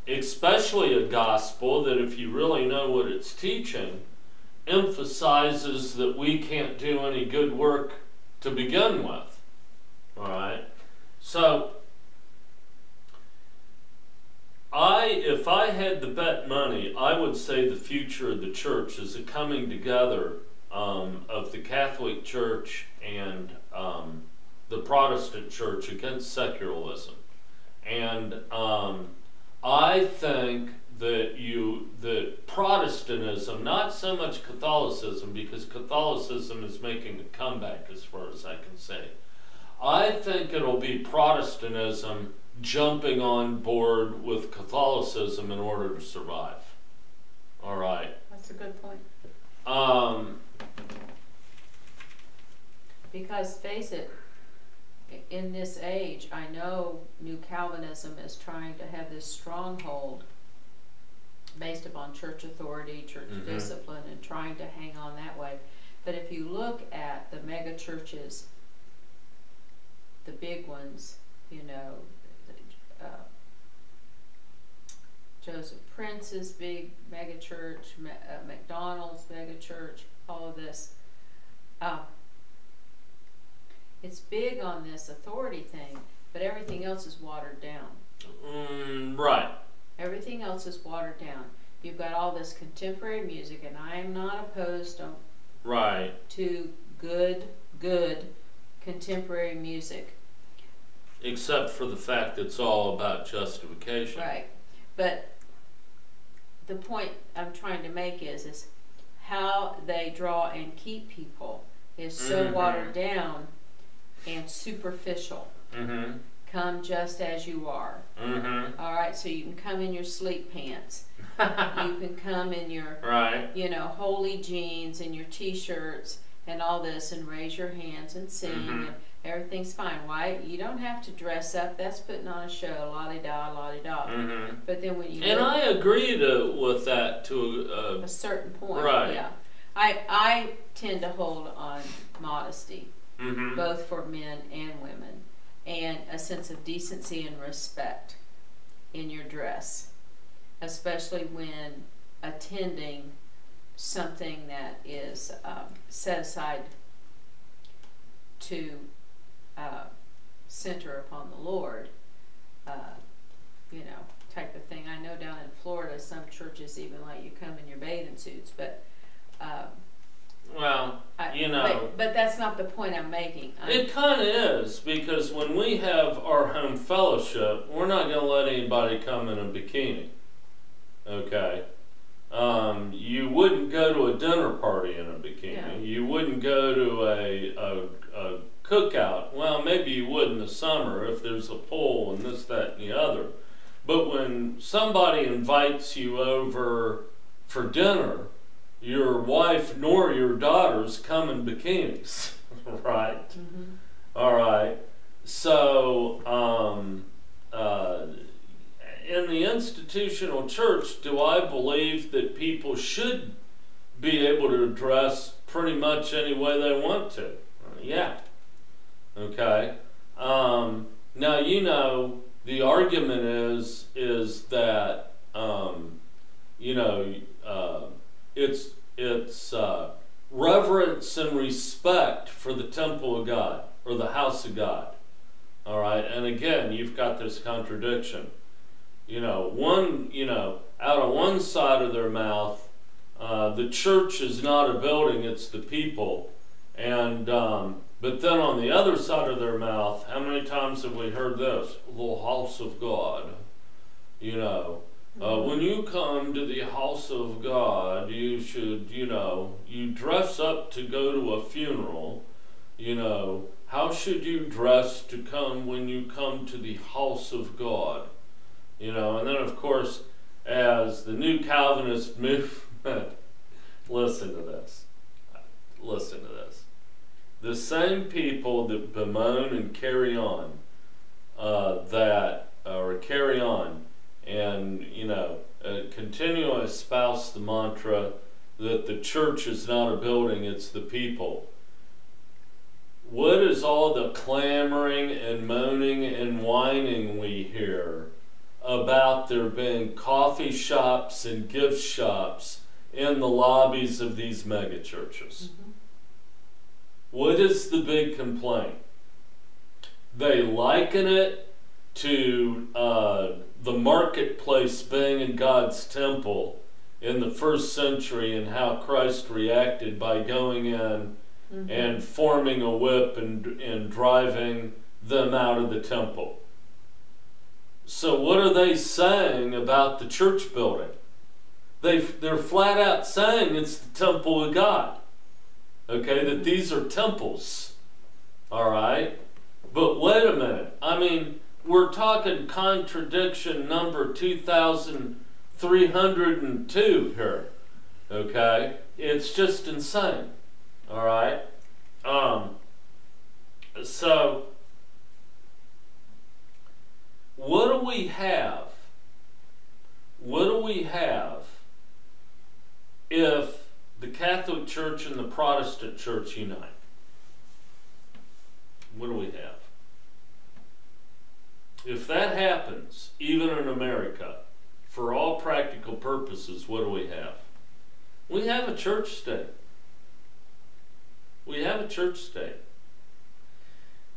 Especially a gospel that, if you really know what it's teaching, emphasizes that we can't do any good work to begin with. All right. So, if I had to bet money, I would say the future of the church is a coming together of the Catholic Church and the Protestant Church against secularism. And I think that Protestantism, not so much Catholicism, because Catholicism is making a comeback as far as I can say. I think it'll be Protestantism jumping on board with Catholicism in order to survive. All right. That's a good point. Because face it, in this age, I know New Calvinism is trying to have this stronghold based upon church authority, church discipline, and trying to hang on that way. But if you look at the mega churches, the big ones, you know, Joseph Prince's big mega church, McDonald's mega church, all of this, it's big on this authority thing, but everything else is watered down. Right. Everything else is watered down. You've got all this contemporary music, and I am not opposed to good contemporary music. Except for the fact that it's all about justification. Right. But the point I'm trying to make is how they draw and keep people is so watered down and superficial. Come just as you are. All right, so you can come in your sleep pants. You can come in your, you know, holy jeans and your t-shirts and all this, and raise your hands and sing, and everything's fine. Why? You don't have to dress up. That's putting on a show, la-di-da, la-di-da. But then when you I agree with that to a certain point. Right. Yeah. I tend to hold on modesty, both for men and women, and a sense of decency and respect in your dress, especially when attending something that is set aside to center upon the Lord, you know, type of thing. I know down in Florida, some churches even let you come in your bathing suits, but well, you know, but that's not the point I'm making. It kind of is, because when we have our home fellowship, we're not going to let anybody come in a bikini. okay, you wouldn't go to a dinner party in a bikini. Yeah. You wouldn't go to a cookout. Well, maybe you would in the summer if there's a pool and this, that, and the other. But when somebody invites you over for dinner, your wife nor your daughters come in bikinis, right? Mm-hmm. All right. So, in the institutional church, do I believe that people should be able to dress pretty much any way they want to? Yeah. Okay. Now, you know, the argument is that, you know, it's reverence and respect for the temple of God or the house of God. All right. And again, you've got this contradiction. You know, out of one side of their mouth, the church is not a building, it's the people. And, but then on the other side of their mouth, how many times have we heard this? The house of God. You know, when you come to the house of God, you should, you know, you dress up to go to a funeral. You know, how should you dress to come when you come to the house of God? You know, and then of course, as the New Calvinist movement, listen to this. The same people that bemoan and carry on, and, you know, continue to espouse the mantra that the church is not a building, it's the people. What is all the clamoring and moaning and whining we hear about there being coffee shops and gift shops in the lobbies of these megachurches? Mm-hmm. What is the big complaint? They liken it to the marketplace being in God's temple in the first century and how Christ reacted by going in and forming a whip and driving them out of the temple. So what are they saying about the church building? They're flat out saying it's the temple of God. Okay, that these are temples. All right? But wait a minute. I mean, we're talking contradiction number 2,302 here. Okay? It's just insane. All right? So, what do we have? What do we have if the Catholic Church and the Protestant Church unite? What do we have? If that happens, even in America, for all practical purposes, what do we have? We have a church state. We have a church state.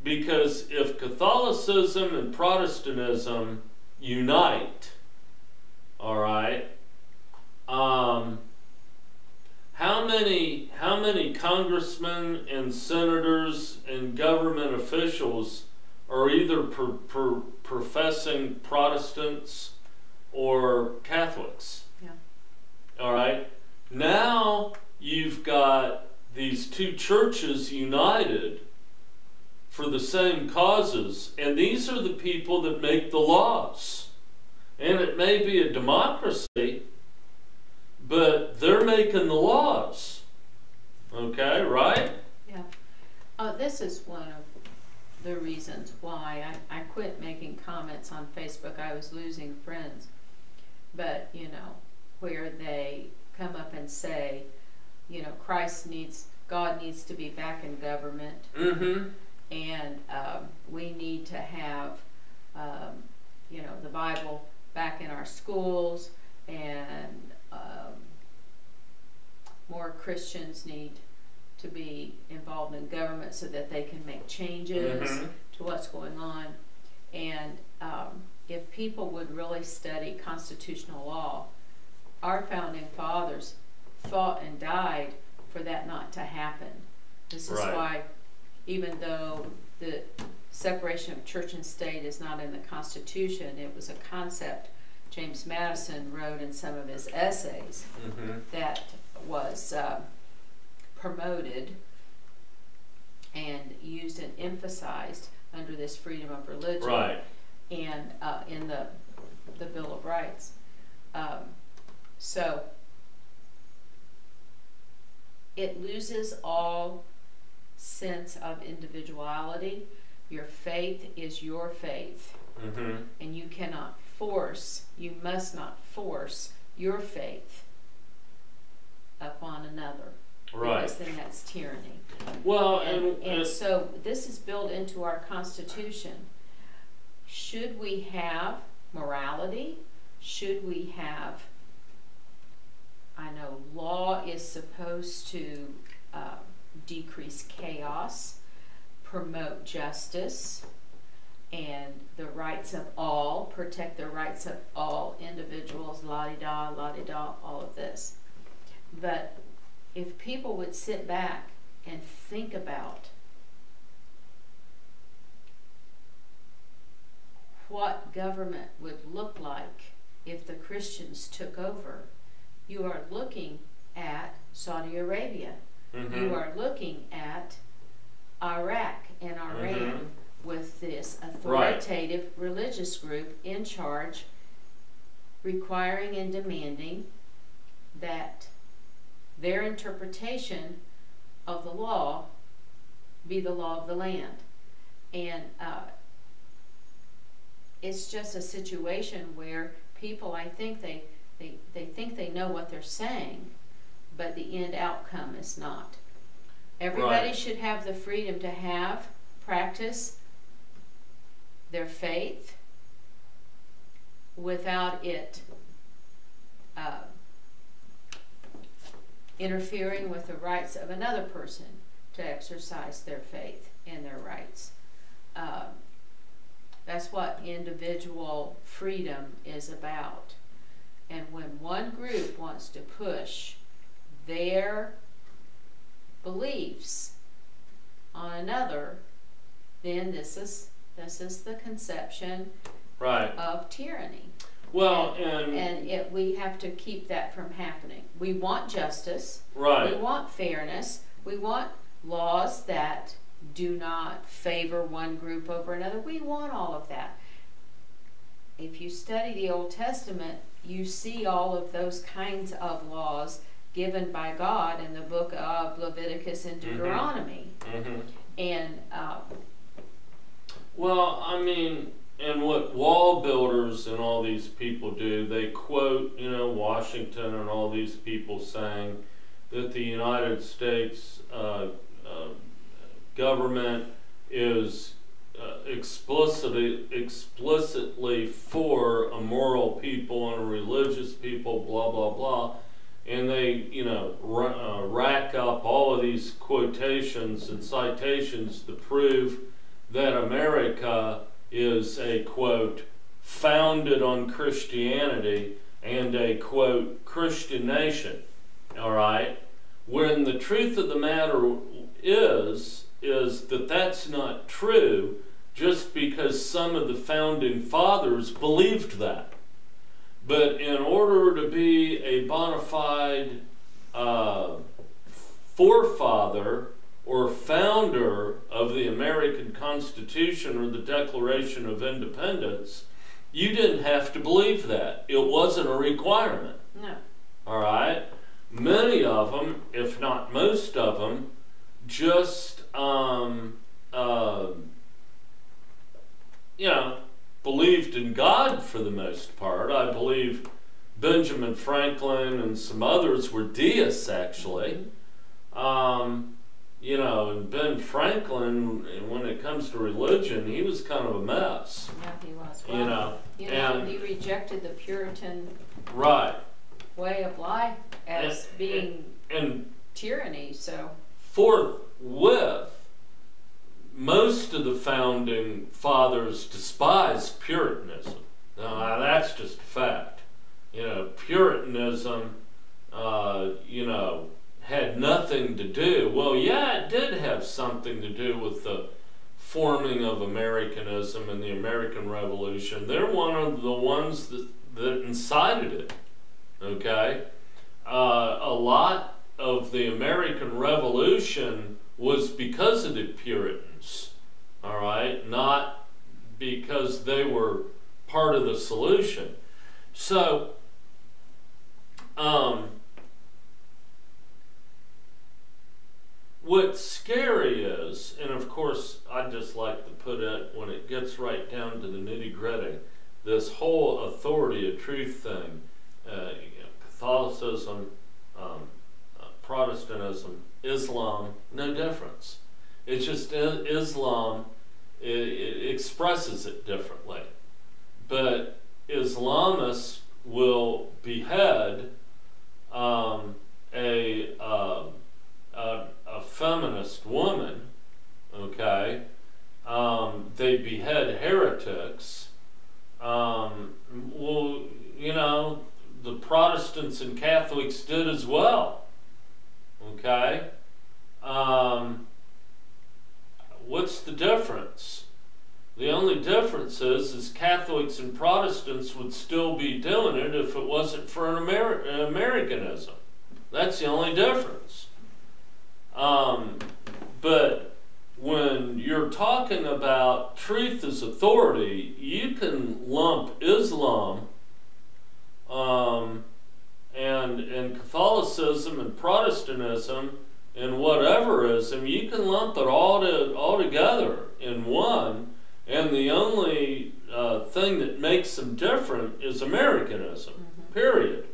Because if Catholicism and Protestantism unite, all right, how many congressmen and senators and government officials are either professing Protestants or Catholics? Yeah. All right. Now you've got these two churches united for the same causes, and these are the people that make the laws. And it may be a democracy, but they're making the laws. Okay, right? Yeah. This is one of the reasons why I quit making comments on Facebook. I was losing friends. But, you know, where they come up and say, you know, God needs to be back in government. Mm-hmm. And we need to have, you know, the Bible back in our schools, and more Christians need to be involved in government so that they can make changes to what's going on. And if people would really study constitutional law, our founding fathers fought and died for that not to happen. This is why, even though the separation of church and state is not in the Constitution, it was a concept James Madison wrote in some of his essays that was promoted and used and emphasized under this freedom of religion, Right. and in the Bill of Rights. So it loses all sense of individuality. Your faith is your faith, and you cannot force, you must not force your faith upon another. Right. Because then that's tyranny. Well, And so this is built into our Constitution. Should we have morality? Should we have, I know law is supposed to decrease chaos, promote justice, and the rights of all, protect the rights of all individuals, la-di-da, all of this. But if people would sit back and think about what government would look like if the Christians took over, you are looking at Saudi Arabia. You are looking at Iraq and Iran with this authoritative religious group in charge, requiring and demanding that their interpretation of the law be the law of the land. And it's just a situation where people, I think they think they know what they're saying, but the end outcome is not. Everybody should have the freedom to practice their faith without it interfering with the rights of another person to exercise their faith and their rights. That's what individual freedom is about. And when one group wants to push their beliefs on another, then this is the conception of tyranny. Well, we have to keep that from happening. We want justice. Right. We want fairness. We want laws that do not favor one group over another. We want all of that. If you study the Old Testament, you see all of those kinds of laws given by God in the book of Leviticus and Deuteronomy. And well, I mean, and what wall builders and all these people do, they quote, Washington and all these people saying that the United States government is explicitly for a moral people and a religious people, blah, blah, blah. And they, rack up all of these quotations and citations to prove that America is a, quote, founded on Christianity and a, quote, Christian nation, all right? When the truth of the matter is that that's not true just because some of the founding fathers believed that. But in order to be a bona fide forefather or founder of the American Constitution or the Declaration of Independence, you didn't have to believe that. It wasn't a requirement. no. All right? Many of them, if not most of them, just, believed in God for the most part. I believe Benjamin Franklin and some others were deists, actually. And Ben Franklin, when it comes to religion, he was kind of a mess. Yeah, he was. Well, and he rejected the Puritan way of life as being tyranny, so. Forthwith, most of the founding fathers despised Puritanism. Now, that's just a fact. Puritanism, had nothing to do. Well, yeah, it did have something to do with the forming of Americanism and the American Revolution. They're one of the ones that incited it. Okay, a lot of the American Revolution was because of the Puritans. All right, not because they were part of the solution. So, what's scary is, and of course I just like to put it when it gets right down to the nitty-gritty, this whole authority of truth thing, Catholicism, Protestantism, Islam, no difference. It's just Islam, it expresses it differently. But Islamists will behead a feminist woman, okay? They behead heretics. Well, you know, the Protestants and Catholics did as well, okay? What's the difference? The only difference is Catholics and Protestants would still be doing it if it wasn't for an Americanism. That's the only difference. But when you're talking about truth as authority, you can lump Islam and Catholicism and Protestantism and whateverism, you can lump it all together in one, and the only thing that makes them different is Americanism, period.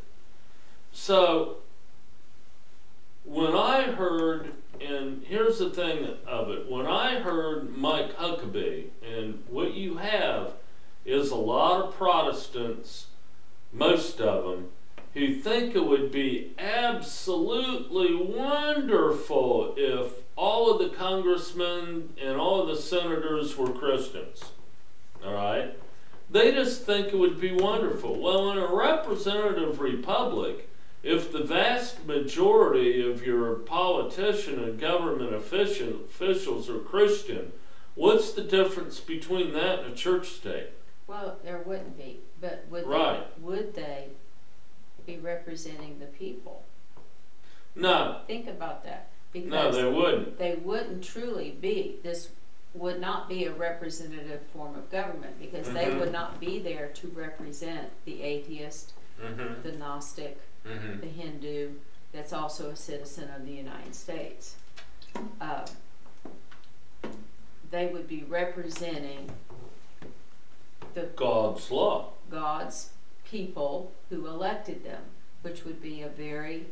So when I heard, and here's the thing of it, when I heard Mike Huckabee, and what you have is a lot of Protestants, most of them, who think it would be absolutely wonderful if all of the congressmen and all of the senators were Christians. All right? They just think it would be wonderful. Well, in a representative republic, if the vast majority of your politician and government officials are Christian, what's the difference between that and a church state? Well, there wouldn't be, but would they be representing the people? No. Think about that. Because no, they wouldn't. They wouldn't truly be. This would not be a representative form of government, because they would not be there to represent the atheist, the Gnostic, the Hindu, that's also a citizen of the United States. They would be representing God's law. God's people who elected them, which would be a very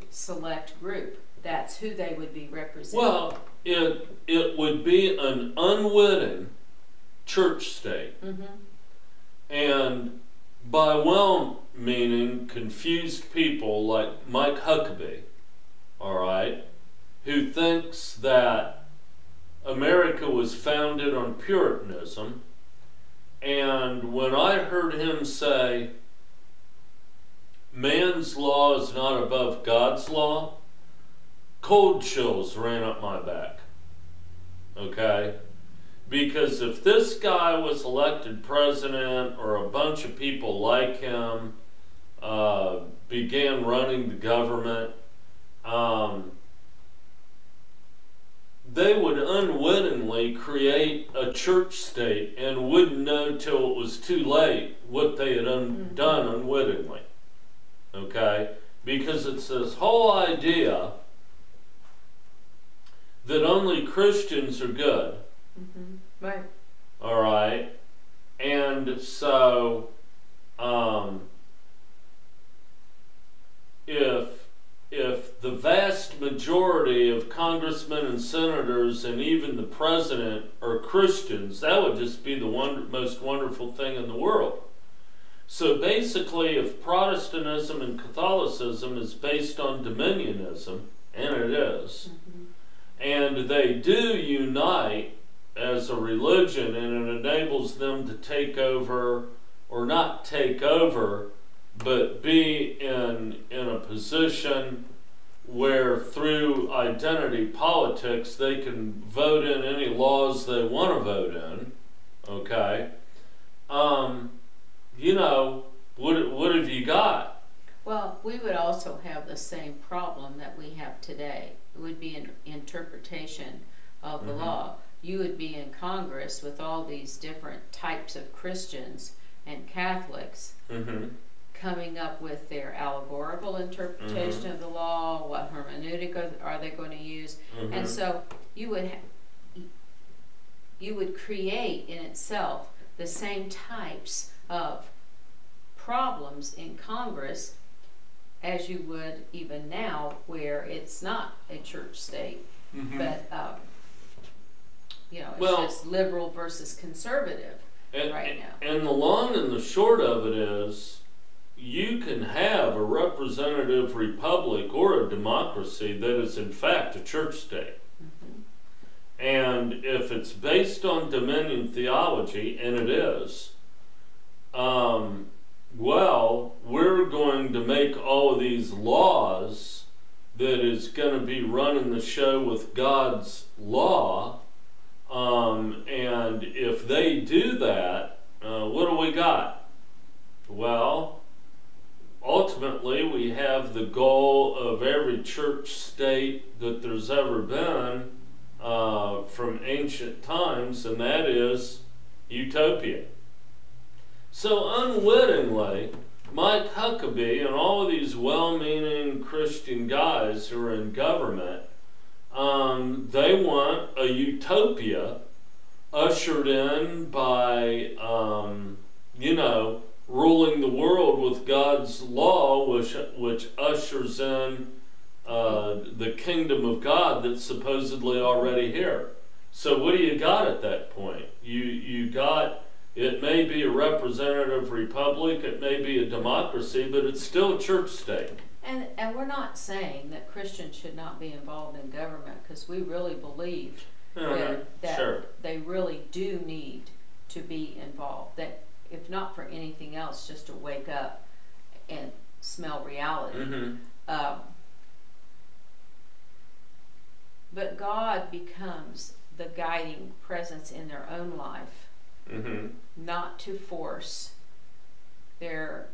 select group. That's who they would be representing. Well, it would be an unwitting church state. And by well-meaning, confused people like Mike Huckabee, all right, who thinks that America was founded on Puritanism. And when I heard him say, man's law is not above God's law, cold chills ran up my back. Okay? Because if this guy was elected president, or a bunch of people like him began running the government, they would unwittingly create a church state and wouldn't know till it was too late what they had done unwittingly. Okay? Because it's this whole idea that only Christians are good. Right. All right? And so, if the vast majority of congressmen and senators and even the president are Christians, that would just be the most wonderful thing in the world. So basically, if Protestantism and Catholicism is based on dominionism, and it is, and they do unite as a religion, and it enables them to take over, or not take over, but be in a position where through identity politics they can vote in any laws they want to vote in, okay? You know, what have you got? Well, we would also have the same problem that we have today. It would be an interpretation of the law. You would be in Congress with all these different types of Christians and Catholics coming up with their allegorical interpretation of the law, what hermeneutic are they going to use, and so you would create in itself the same types of problems in Congress as you would even now, where it's not a church state, but you know, it's just liberal versus conservative right now. And the long and the short of it is, you can have a representative republic or a democracy that is in fact a church state. And if it's based on dominion theology, and it is, well, we're going to make all of these laws that is going to be running the show with God's law, and if they do that, what do we got? Well, ultimately, we have the goal of every church state that there's ever been from ancient times, and that is utopia. So unwittingly, Mike Huckabee and all of these well-meaning Christian guys who are in government, they want a utopia ushered in by, you know, ruling the world with God's law, which ushers in the kingdom of God that's supposedly already here. So what do you got at that point? You got, it may be a representative republic, it may be a democracy, but it's still a church state. And we're not saying that Christians should not be involved in government, because we really believe that they really do need to be involved. That if not for anything else, just to wake up and smell reality. But God becomes the guiding presence in their own life, not to force their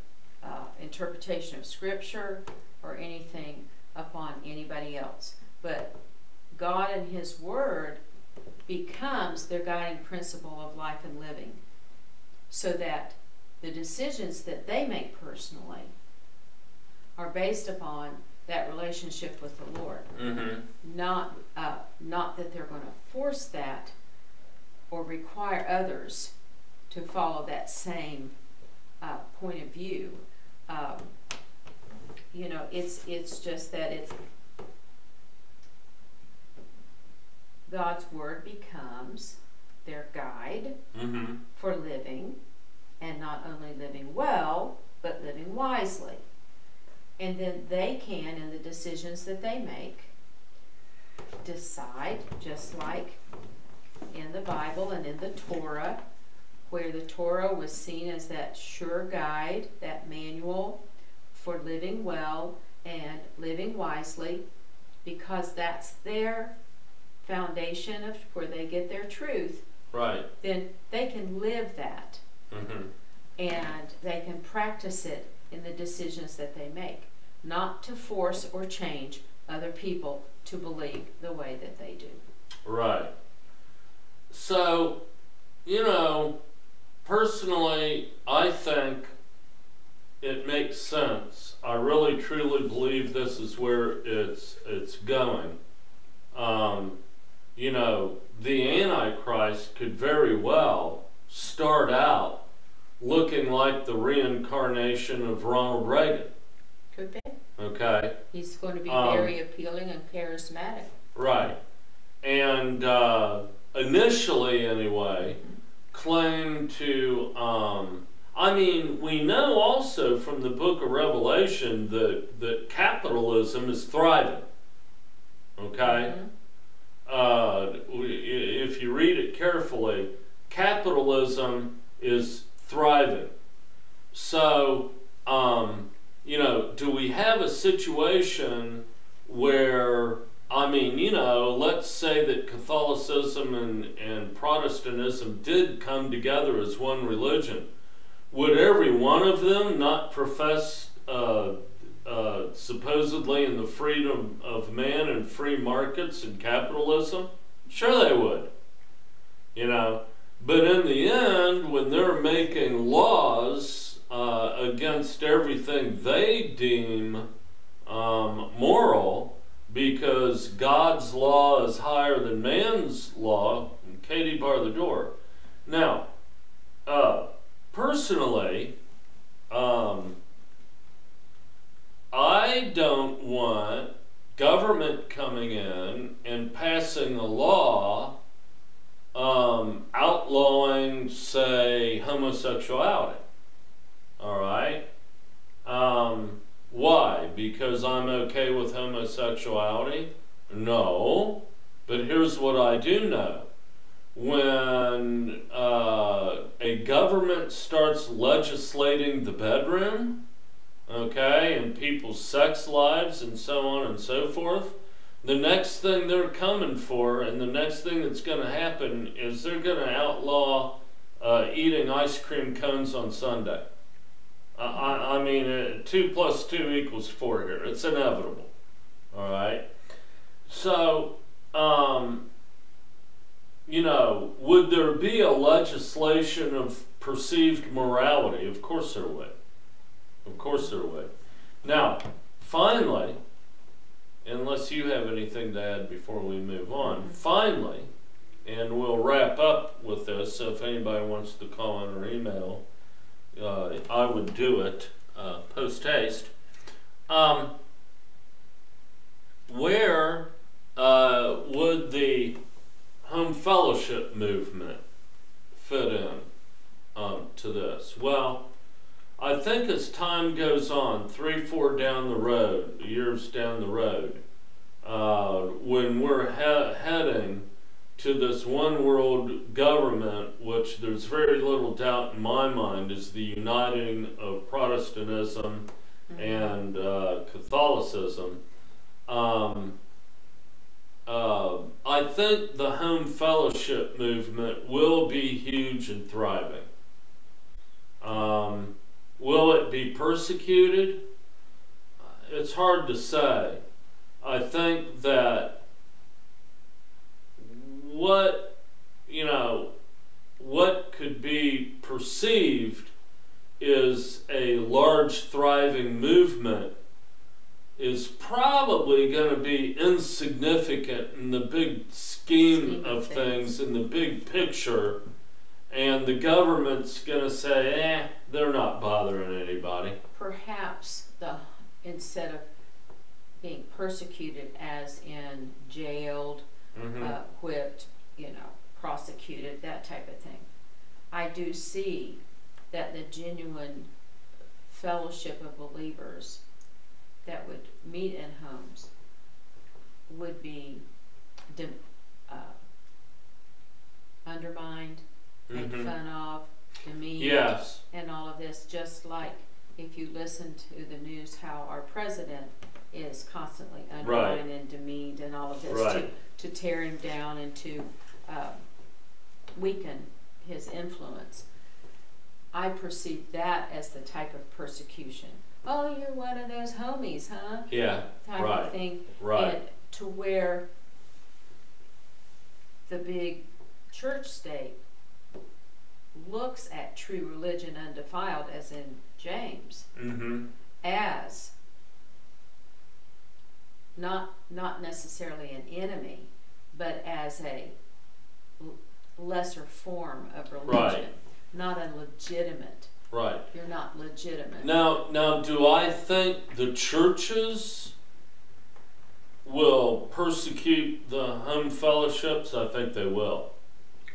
interpretation of Scripture or anything upon anybody else. But God and His Word becomes their guiding principle of life and living, so that the decisions that they make personally are based upon that relationship with the Lord. Not that they're going to force that or require others to follow that same point of view. You know, it's just that it's God's Word becomes their guide for living, and not only living well, but living wisely. And then they can, in the decisions that they make, decide, just like in the Bible and in the Torah, where the Torah was seen as that sure guide, that manual for living well and living wisely, because that's their foundation of where they get their truth. Right. Then they can live that, and they can practice it in the decisions that they make, not to force or change other people to believe the way that they do. Right. So, you know, personally, I think it makes sense. I really truly believe this is where it's going. You know, the Antichrist could very well start out looking like the reincarnation of Ronald Reagan. Could be. Okay. He's going to be very appealing and charismatic. Right. And initially, anyway, claim to, I mean, we know also from the book of Revelation that capitalism is thriving. Okay? If you read it carefully, capitalism is thriving. So, you know, do we have a situation where, I mean, you know, let's say that Catholicism and Protestantism did come together as one religion. would every one of them not profess supposedly in the freedom of man and free markets and capitalism? Sure they would. You know, but in the end, when they're making laws against everything they deem moral, because God's law is higher than man's law, Katie, bar the door. Now, personally, I don't want government coming in and passing a law outlawing, say, homosexuality. All right? Why? Because I'm okay with homosexuality? No. But here's what I do know. When a government starts legislating the bedroom, okay, and people's sex lives and so on and so forth, the next thing they're coming for, and the next thing that's going to happen, is they're going to outlaw eating ice cream cones on Sunday. I mean, 2 + 2 = 4 here. It's inevitable. All right? So, you know, would there be a legislation of perceived morality? Of course there would. Of course there would. Now, finally, unless you have anything to add before we move on, finally, and we'll wrap up with this, so if anybody wants to call in or email, I would do it post-haste. Where would the home fellowship movement fit in to this? Well, I think as time goes on, 3, 4 down the road, years down the road, when we're heading to this one world government, which there's very little doubt in my mind is the uniting of Protestantism and Catholicism, I think the home fellowship movement will be huge and thriving. Will it be persecuted? It's hard to say. I think that what could be perceived is a large thriving movement is probably going to be insignificant in the big scheme of things, in the big picture, and the government's going to say, they're not bothering anybody. Perhaps instead of being persecuted as in jailed, whipped, prosecuted, that type of thing, I do see that the genuine fellowship of believers that would meet in homes would be undermined, made fun of, demeaned, yes, and all of this, just like if you listen to the news how our president is constantly undermined and demeaned and all of this to tear him down and to weaken his influence. I perceive that as the type of persecution. Oh, you're one of those homies, huh? Yeah, type of thing. And to where the big church state looks at true religion undefiled, as in James, as not necessarily an enemy, but as a lesser form of religion, not a legitimate. Right. You're not legitimate. Now, do I think the churches will persecute the home fellowships? I think they will.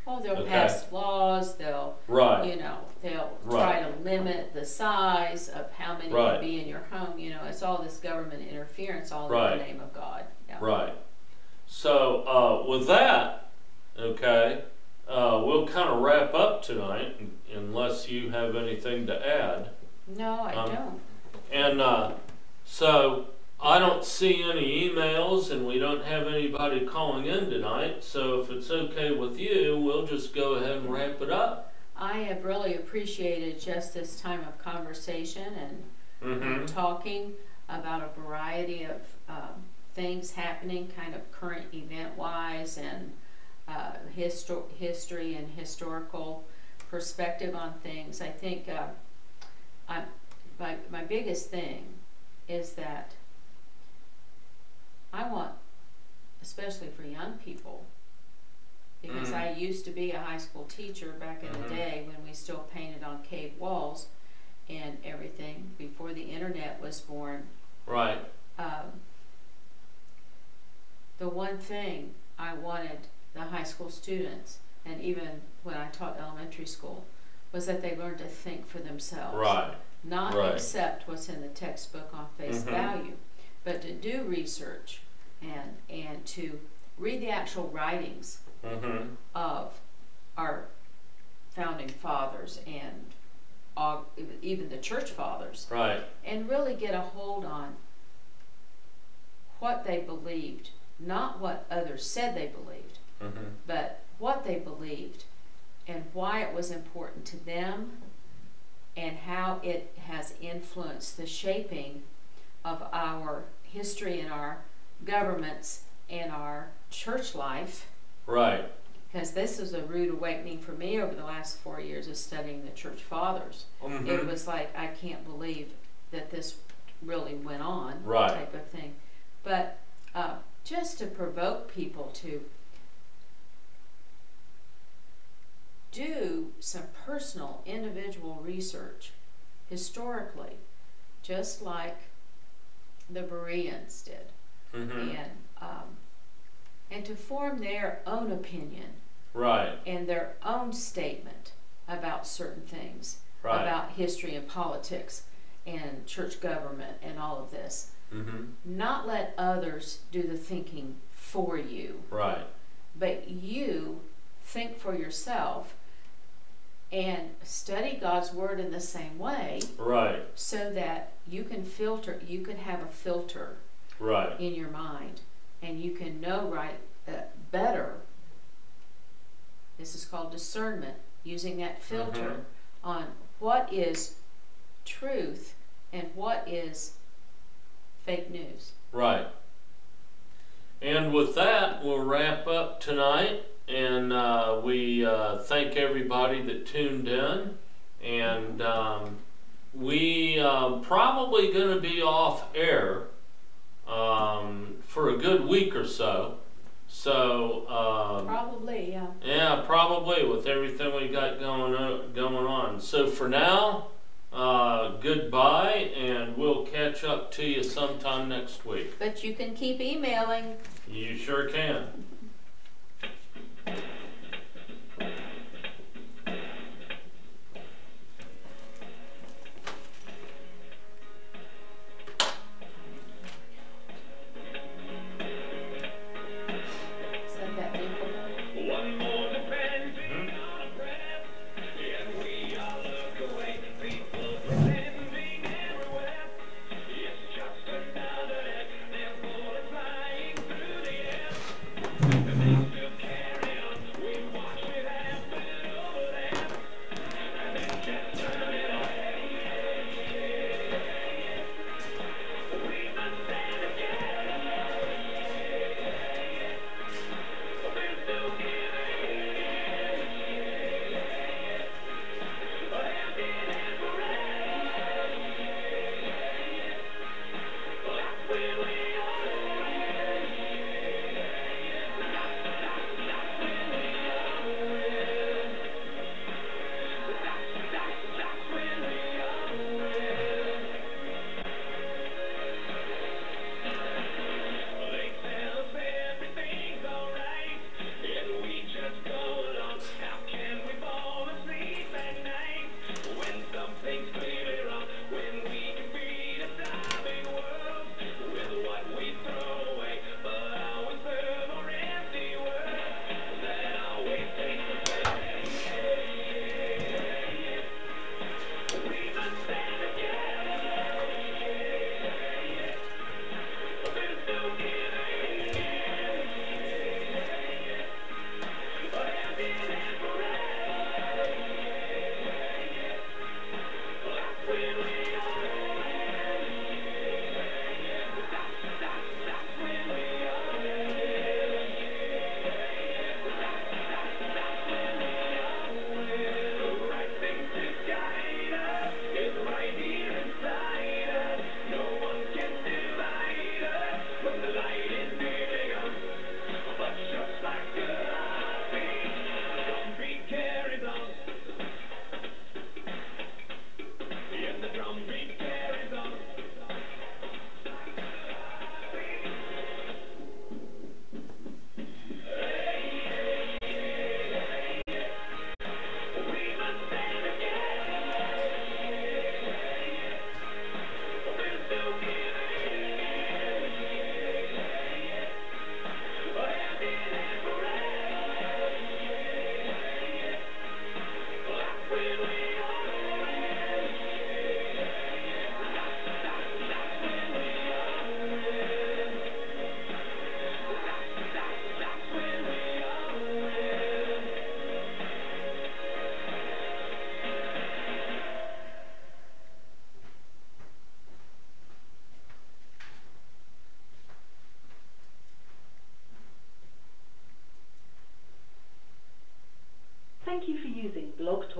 Oh, they'll pass laws. They'll, they'll try to limit the size of how many can be in your home. It's all this government interference, all in the name of God. Yeah. Right. So with that, we'll kind of wrap up tonight, unless you have anything to add. No, I don't. And so I don't see any emails, and we don't have anybody calling in tonight. So if it's okay with you, we'll just go ahead and wrap it up. I have really appreciated just this time of conversation and talking about a variety of things happening, kind of current event-wise, and history and historical perspective on things. I think my biggest thing is that I want, especially for young people, because I used to be a high school teacher back in the day when we still painted on cave walls and everything, before the internet was born. Right. The one thing I wanted the high school students, and even when I taught elementary school, was that they learned to think for themselves. Right. Not Right. accept what's in the textbook on face value, but to do research and to read the actual writings of our founding fathers and even the church fathers. Right. And really get a hold on what they believed, not what others said they believed, but what they believed and why it was important to them and how it has influenced the shaping of our history and our governments and our church life. Right. Because this is a rude awakening for me over the last 4 years of studying the church fathers. It was like, I can't believe that this really went on, Right. type of thing. But just to provoke people to do some personal, individual research historically, just like the Bereans did, and to form their own opinion, Right. and their own statement about certain things, Right. about history and politics and church government and all of this. Not let others do the thinking for you, Right. but you think for yourself and study God's Word in the same way, Right. so that you can filter, you can have a filter Right. in your mind, and you can know better. This is called discernment, using that filter on what is truth and what is fake news. Right. And with that, we'll wrap up tonight. And we thank everybody that tuned in. And we probably going to be off air for a good week or so. So Probably, yeah. yeah, probably, with everything we got going on. So for now, goodbye, and we'll catch up to you sometime next week. But you can keep emailing. You sure can. Said that people. One more depending on a breath, and we all look away. People pretending everywhere. It's just another day. They're flying through the air.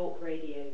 Talk Radio.